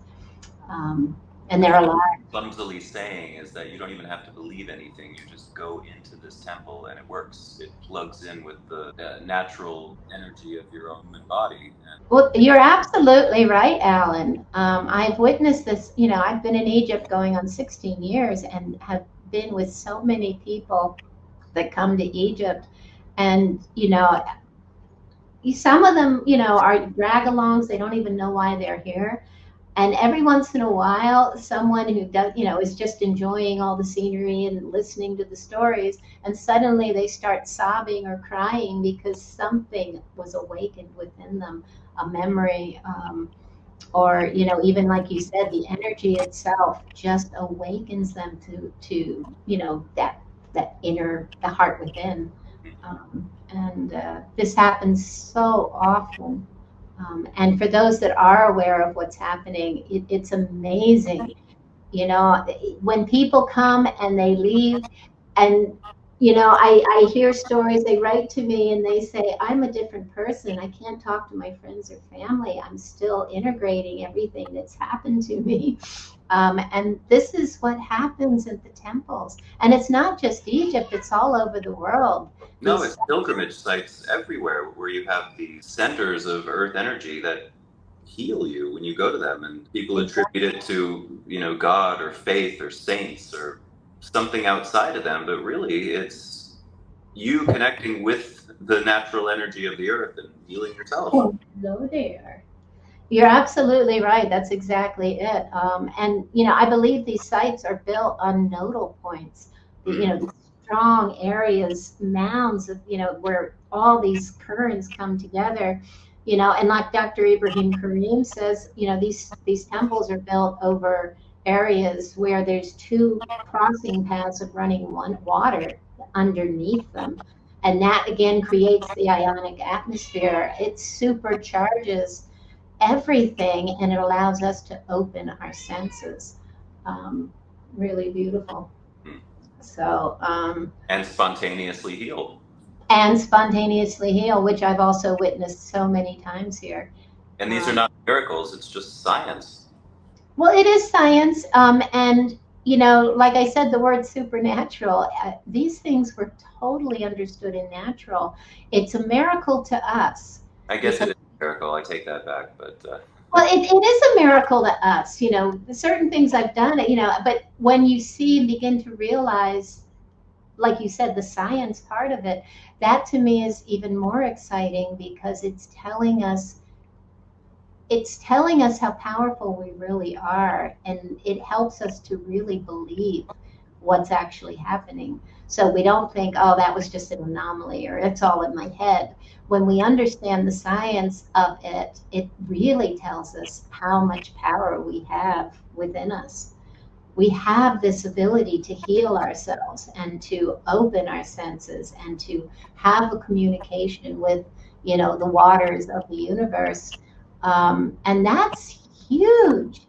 and they're alive. Clumsily saying is that you don't even have to believe anything. You just go into this temple and it works. It plugs in with the natural energy of your own human body. Well, you're absolutely right, Alan. I've witnessed this. I've been in Egypt going on 16 years and have been with so many people that come to Egypt. And, some of them, are drag-alongs. They don't even know why they're here. And every once in a while, someone who does, is just enjoying all the scenery and listening to the stories, and suddenly they start sobbing or crying because something was awakened within them, a memory, or even like you said, the energy itself just awakens them to that inner, the heart within, and this happens so often. And for those that are aware of what's happening, it's amazing. When people come and they leave, and I hear stories, they write to me and they say, I'm a different person. I can't talk to my friends or family. I'm still integrating everything that's happened to me. And this is what happens at the temples. And it's not just Egypt, it's all over the world. No, it's pilgrimage sites everywhere where you have these centers of earth energy that heal you when you go to them, and people attribute it to, God or faith or saints or something outside of them, but really it's you connecting with the natural energy of the earth and healing yourself. Hello there. You're absolutely right. That's exactly it. And I believe these sites are built on nodal points. Strong areas, mounds of where all these currents come together. And like Dr. Ibrahim Karim says, these temples are built over areas where there's two crossing paths of running water underneath them. And that again creates the ionic atmosphere. It supercharges everything, and it allows us to open our senses. Really beautiful. So and spontaneously heal. And spontaneously heal, which I've also witnessed so many times here. And these are not miracles, it's just science. Well, it is science. And, like I said, the word supernatural, these things were totally understood in natural. It's a miracle to us. I guess it is a miracle. I take that back, but... Well, it is a miracle to us, certain things I've done, but when you see and begin to realize, like you said, the science part of it, that to me is even more exciting because it's telling us how powerful we really are, and it helps us to really believe what's actually happening. So we don't think, oh, that was just an anomaly or it's all in my head. When we understand the science of it, it really tells us how much power we have within us. We have this ability to heal ourselves and to open our senses and to have a communication with, the waters of the universe. And that's huge.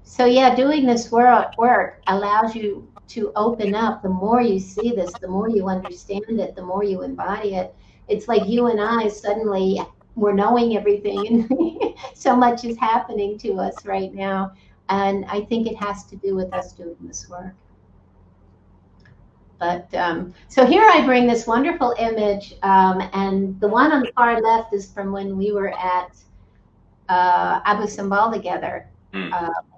So yeah, doing this work allows you to open up. The more you see this, the more you understand it, the more you embody it. It's like you and I suddenly, we're knowing everything, and so much is happening to us right now. And I think it has to do with us doing this work. But so here I bring this wonderful image, and the one on the far left is from when we were at Abu Simbel together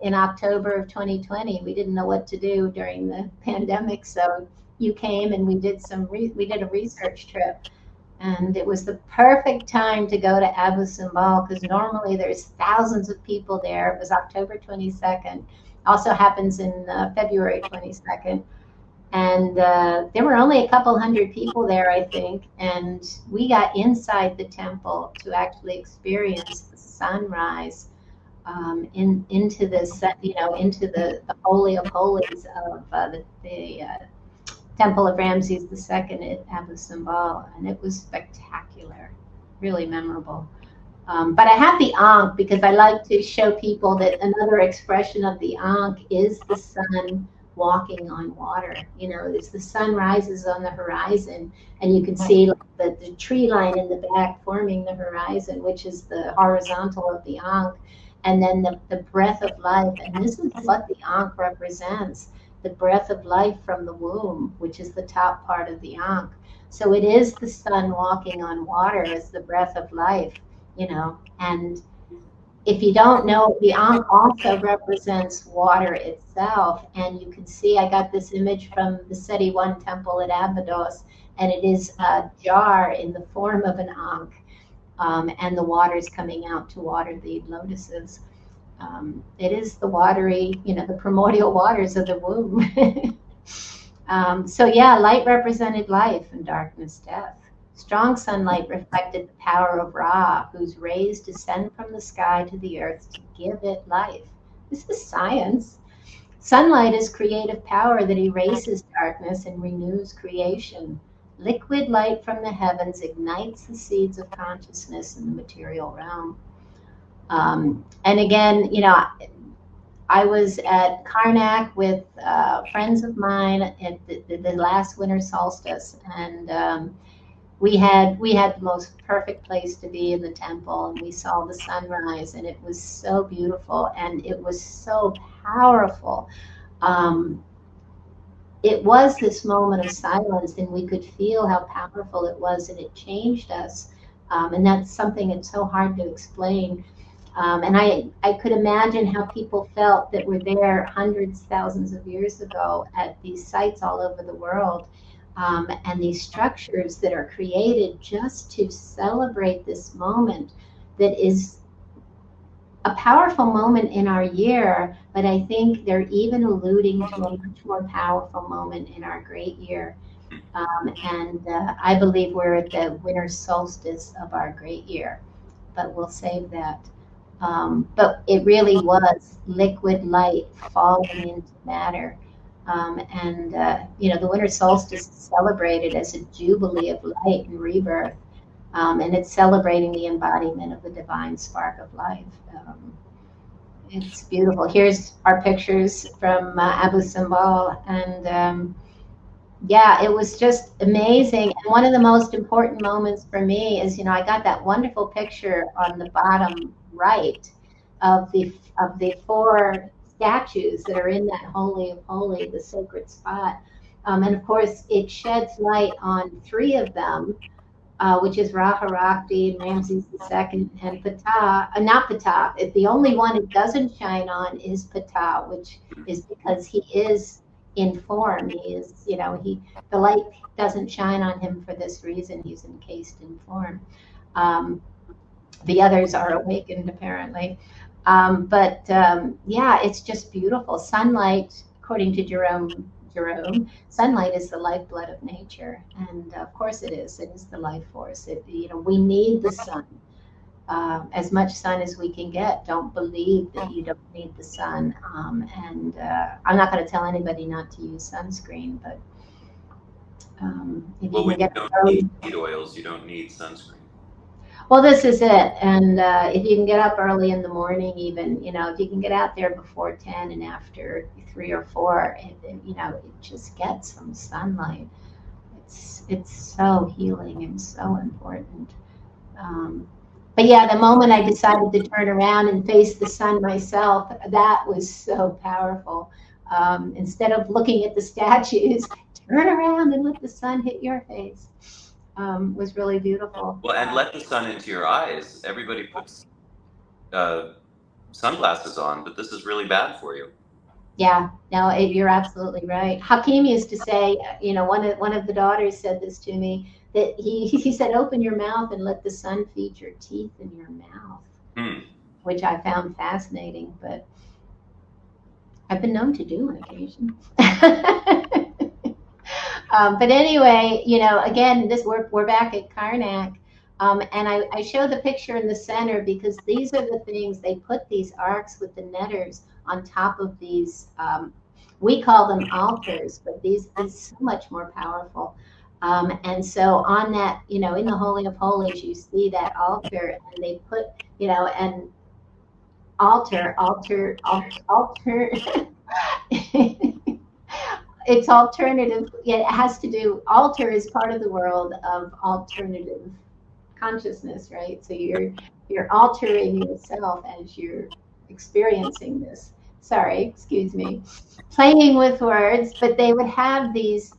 in October of 2020. We didn't know what to do during the pandemic, so you came and we did a research trip, and it was the perfect time to go to Abu Simbel because normally there's thousands of people there. It was October 22nd. Also happens in February 22nd. And there were only a couple hundred people there, I think. And we got inside the temple to actually experience the sunrise into this, into the Holy of Holies of the Temple of Ramses II at Abu Simbel. And it was spectacular, really memorable. But I have the Ankh because I like to show people that another expression of the Ankh is the sun walking on water. As the sun rises on the horizon, and you can see the tree line in the back forming the horizon, which is the horizontal of the Ankh. and then the breath of life. And this is what the Ankh represents, the breath of life from the womb, which is the top part of the Ankh. So it is the sun walking on water as the breath of life, you know. And if you don't know, the Ankh also represents water itself. And you can see, I got this image from the Seti I temple at Abydos, and it is a jar in the form of an Ankh. And the water is coming out to water the lotuses. It is the watery, you know, the primordial waters of the womb. So yeah, light represented life and darkness, death. Strong sunlight reflected the power of Ra, whose rays descend from the sky to the earth to give it life. This is science. Sunlight is creative power that erases darkness and renews creation. Liquid light from the heavens ignites the seeds of consciousness in the material realm. And again, you know, I was at Karnak with friends of mine at the last winter solstice, and we had the most perfect place to be in the temple, and we saw the sunrise, and it was so beautiful, and it was so powerful. It was this moment of silence, and we could feel how powerful it was, and it changed us. And that's something that's so hard to explain. And I could imagine how people felt that were there hundreds, thousands of years ago at these sites all over the world, and these structures that are created just to celebrate this moment that is a powerful moment in our year, but I think they're even alluding to a much more powerful moment in our great year. And I believe we're at the winter solstice of our great year, but we'll save that. But it really was liquid light falling into matter. You know, the winter solstice is celebrated as a jubilee of light and rebirth. And it's celebrating the embodiment of the divine spark of life. It's beautiful. Here's our pictures from Abu Simbel, and yeah, it was just amazing. And one of the most important moments for me is, you know, I got that wonderful picture on the bottom right of the four statues that are in that Holy of Holy, the sacred spot. And of course, it sheds light on three of them, which is Ra-Harakti, Ramses II, and Ptah. Not Ptah. The only one it doesn't shine on is Ptah, which is because he is in form. He is, you know, the light doesn't shine on him for this reason. He's encased in form. The others are awakened, apparently. Yeah, it's just beautiful. Sunlight, according to Jerome, sunlight is the lifeblood of nature, and of course it is. It is the life force. You know, we need the sun, as much sun as we can get. Don't believe that you don't need the sun. I'm not going to tell anybody not to use sunscreen, but if you can get don't need seed oils, you don't need sunscreen. Well, this is it. And if you can get up early in the morning, even, you know, if you can get out there before 10 and after 3 or 4, you know, it just gets some sunlight. It's so healing and so important. But yeah, the moment I decided to turn around and face the sun myself, that was so powerful. Instead of looking at the statues, turn around and let the sun hit your face. Was really beautiful. Well, and let the sun into your eyes. Everybody puts sunglasses on, but this is really bad for you. Yeah, no, you're absolutely right. Hakim used to say, you know, one of the daughters said this to me, that he said, open your mouth and let the sun feed your teeth in your mouth, which I found fascinating, but I've been known to do on occasion. But anyway, you know, again, we're back at Karnak, and I show the picture in the center because these are the things, they put these arcs with the netters on top of these, we call them altars, but these so much more powerful. And so on that, you know, in the Holy of Holies, you see that altar, and they put, you know, and altar. It's alternative. It has to do, altar is part of the world of alternative consciousness, right? So you're altering yourself as you're experiencing this. Sorry, excuse me. Playing with words, but they would have these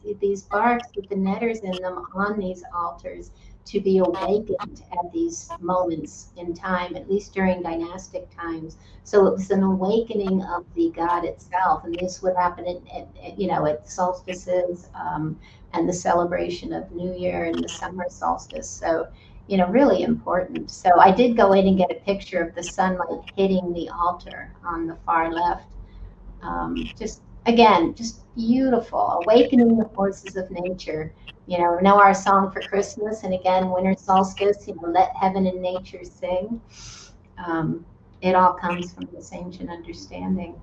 barks with the netters in them on these altars to be awakened at these moments in time, at least during dynastic times. So it was an awakening of the god itself, and this would happen at solstices and the celebration of New Year and the summer solstice. So really important. So I did go in and get a picture of the sunlight hitting the altar on the far left. Just beautiful, awakening the forces of nature. Know our song for Christmas, and again, winter solstice, let heaven and nature sing. It all comes from this ancient understanding.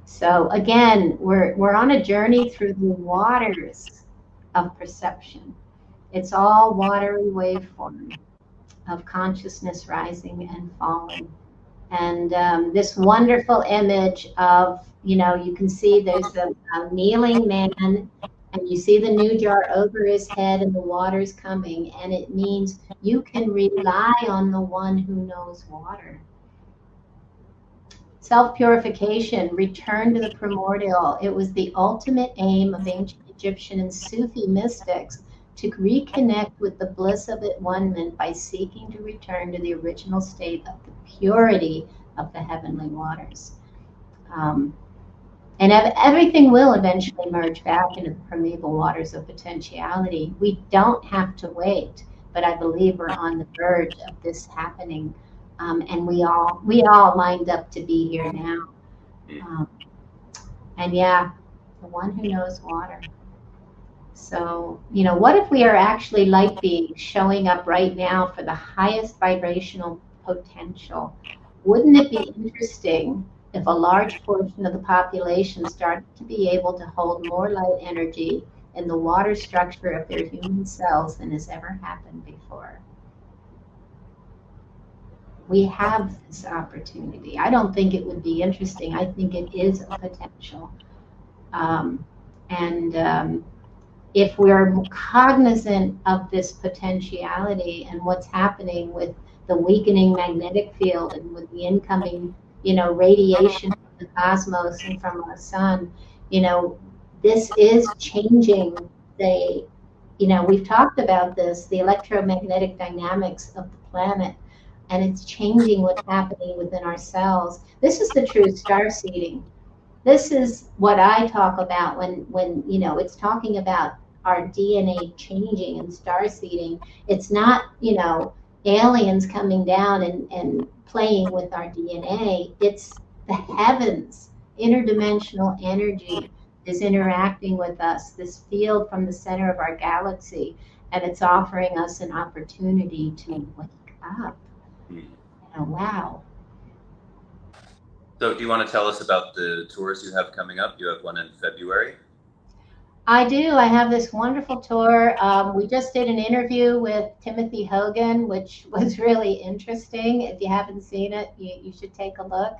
So again, we're on a journey through the waters of perception. It's all watery waveform of consciousness rising and falling. And this wonderful image of, you can see there's a kneeling man, and you see the new jar over his head and the water's coming, and it means you can rely on the one who knows water. Self-purification, return to the primordial. It was the ultimate aim of ancient Egyptian and Sufi mystics to reconnect with the bliss of at-one-ment by seeking to return to the original state of the purity of the heavenly waters. And everything will eventually merge back into the primeval waters of potentiality. We don't have to wait, but I believe we're on the verge of this happening. And we all lined up to be here now. And yeah, the one who knows water. So, what if we are actually light beings showing up right now for the highest vibrational potential? Wouldn't it be interesting if a large portion of the population started to be able to hold more light energy in the water structure of their human cells than has ever happened before? We have this opportunity. I don't think it would be interesting. I think it is a potential. If we're cognizant of this potentiality and what's happening with the weakening magnetic field and with the incoming, radiation from the cosmos and from our sun, this is changing we've talked about this, the electromagnetic dynamics of the planet, and it's changing what's happening within ourselves. This is the true star seeding. This is what I talk about when it's talking about our DNA changing and star seeding. It's not, aliens coming down and playing with our DNA. It's the heavens, interdimensional energy is interacting with us, this field from the center of our galaxy, and it's offering us an opportunity to wake up. Wow. So do you want to tell us about the tours you have coming up? You have one in February. I do. I have this wonderful tour. We just did an interview with Timothy Hogan, which was really interesting. If you haven't seen it, you should take a look.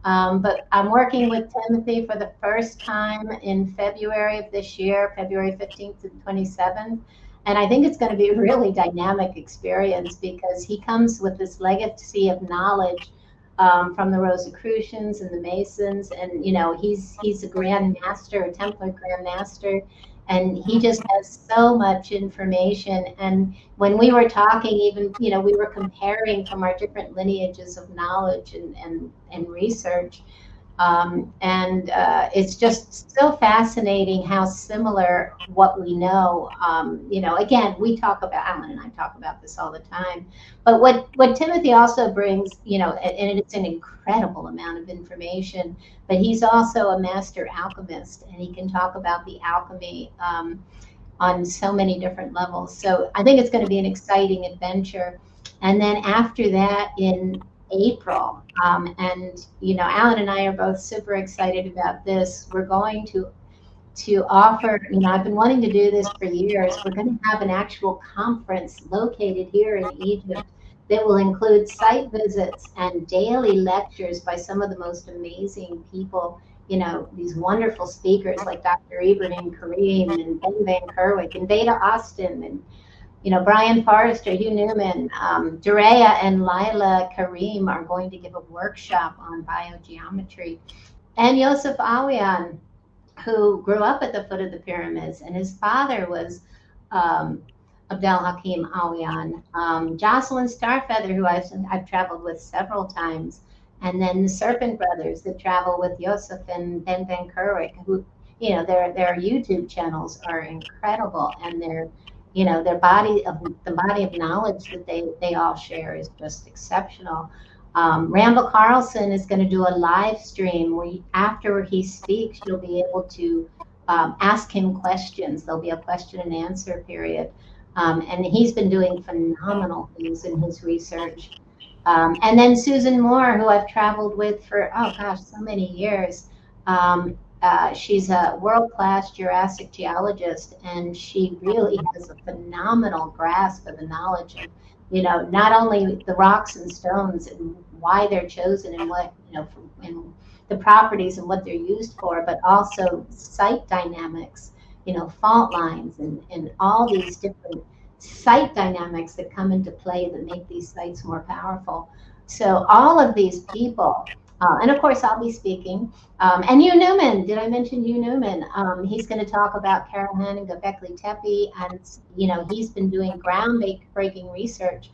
But I'm working with Timothy for the first time in February of this year, February 15th to 27th. And I think it's going to be a really dynamic experience because he comes with this legacy of knowledge from the Rosicrucians and the Masons, and he's a Grand Master, a Templar Grand Master, and he just has so much information. And when we were talking, even we were comparing from our different lineages of knowledge and research, and it's just so fascinating how similar what we know. Again, we talk about, Allan and I talk about this all the time, but what Timothy also brings, and it's an incredible amount of information, but he's also a master alchemist, and he can talk about the alchemy on so many different levels. So I think it's going to be an exciting adventure. And then after that, in April, Allan and I are both super excited about this. We're going to offer, I've been wanting to do this for years. We're going to have an actual conference located here in Egypt that will include site visits and daily lectures by some of the most amazing people, these wonderful speakers like Dr. Ibrahim Karim and Ben Van Kerwick and Veda Austin, and Brian Forrester, Hugh Newman, Durea and Lila Karim are going to give a workshop on biogeometry. And Yosef Awyan, who grew up at the foot of the pyramids, and his father was Abd'el Hakim Awyan. Jocelyn Starfeather, who I've traveled with several times, and then the Serpent Brothers that travel with Yosef and Ben Van Kerwick, who, their YouTube channels are incredible, and the body of knowledge that they all share is just exceptional. Randall Carlson is going to do a live stream where after he speaks, you'll be able to ask him questions. There'll be a question and answer period. And he's been doing phenomenal things in his research. And then Susan Moore, who I've traveled with for, so many years. She's a world-class Jurassic geologist, and she really has a phenomenal grasp of the knowledge of, not only the rocks and stones and why they're chosen and what, and the properties and what they're used for, but also site dynamics, fault lines and all these different site dynamics that come into play that make these sites more powerful. So all of these people, and of course I'll be speaking, and Hugh Newman, did I mention Hugh Newman? He's going to talk about Karahan and Göbekli Tepe, and he's been doing groundbreaking research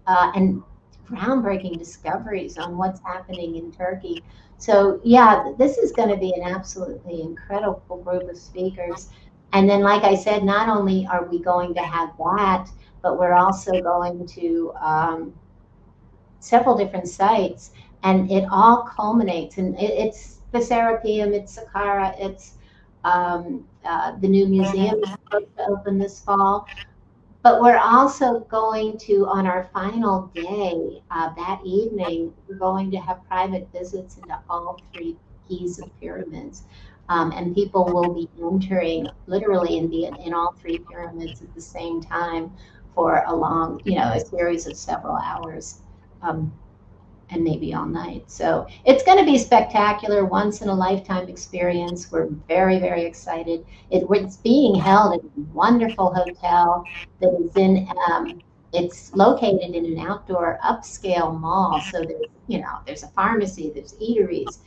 and groundbreaking discoveries on what's happening in Turkey. So yeah, this is going to be an absolutely incredible group of speakers. And then, like I said, not only are we going to have that, but we're also going to several different sites, and it all culminates. And it's the Serapeum, it's Saqqara, it's the new museum is supposed to open this fall. But we're also going to, on our final day, that evening, we're going to have private visits into all 3 keys of pyramids. And people will be entering literally in all 3 pyramids at the same time for a long, a series of several hours, and maybe all night. So it's going to be spectacular, once in a lifetime experience. We're very, very excited. It's being held at a wonderful hotel that is it's located in an outdoor upscale mall. So there's a pharmacy, there's eateries.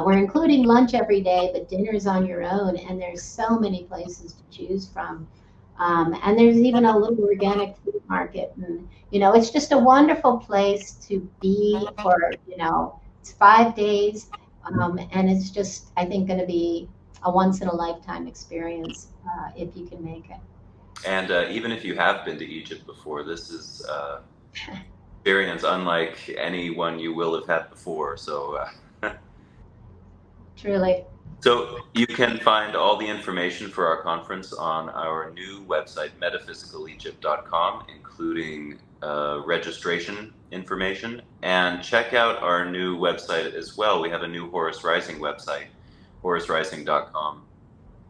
We're including lunch every day, but dinner's on your own, and there's so many places to choose from. And there's even a little organic food market, and it's just a wonderful place to be for, it's 5 days, and it's just, I think, going to be a once in a lifetime experience if you can make it. And even if you have been to Egypt before, this is experience unlike any one you will have had before. So truly. So you can find all the information for our conference on our new website, metaphysicalegypt.com, including registration information. And check out our new website as well. We have a new Horus Rising website, horusrising.com,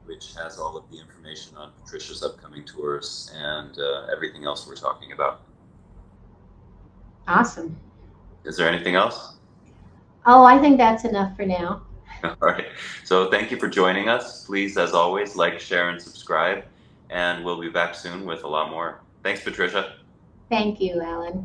which has all of the information on Patricia's upcoming tours and everything else we're talking about. Awesome. Is there anything else? Oh, I think that's enough for now. All right. So thank you for joining us. Please, as always, like, share, and subscribe. And we'll be back soon with a lot more. Thanks, Patricia. Thank you, Allan.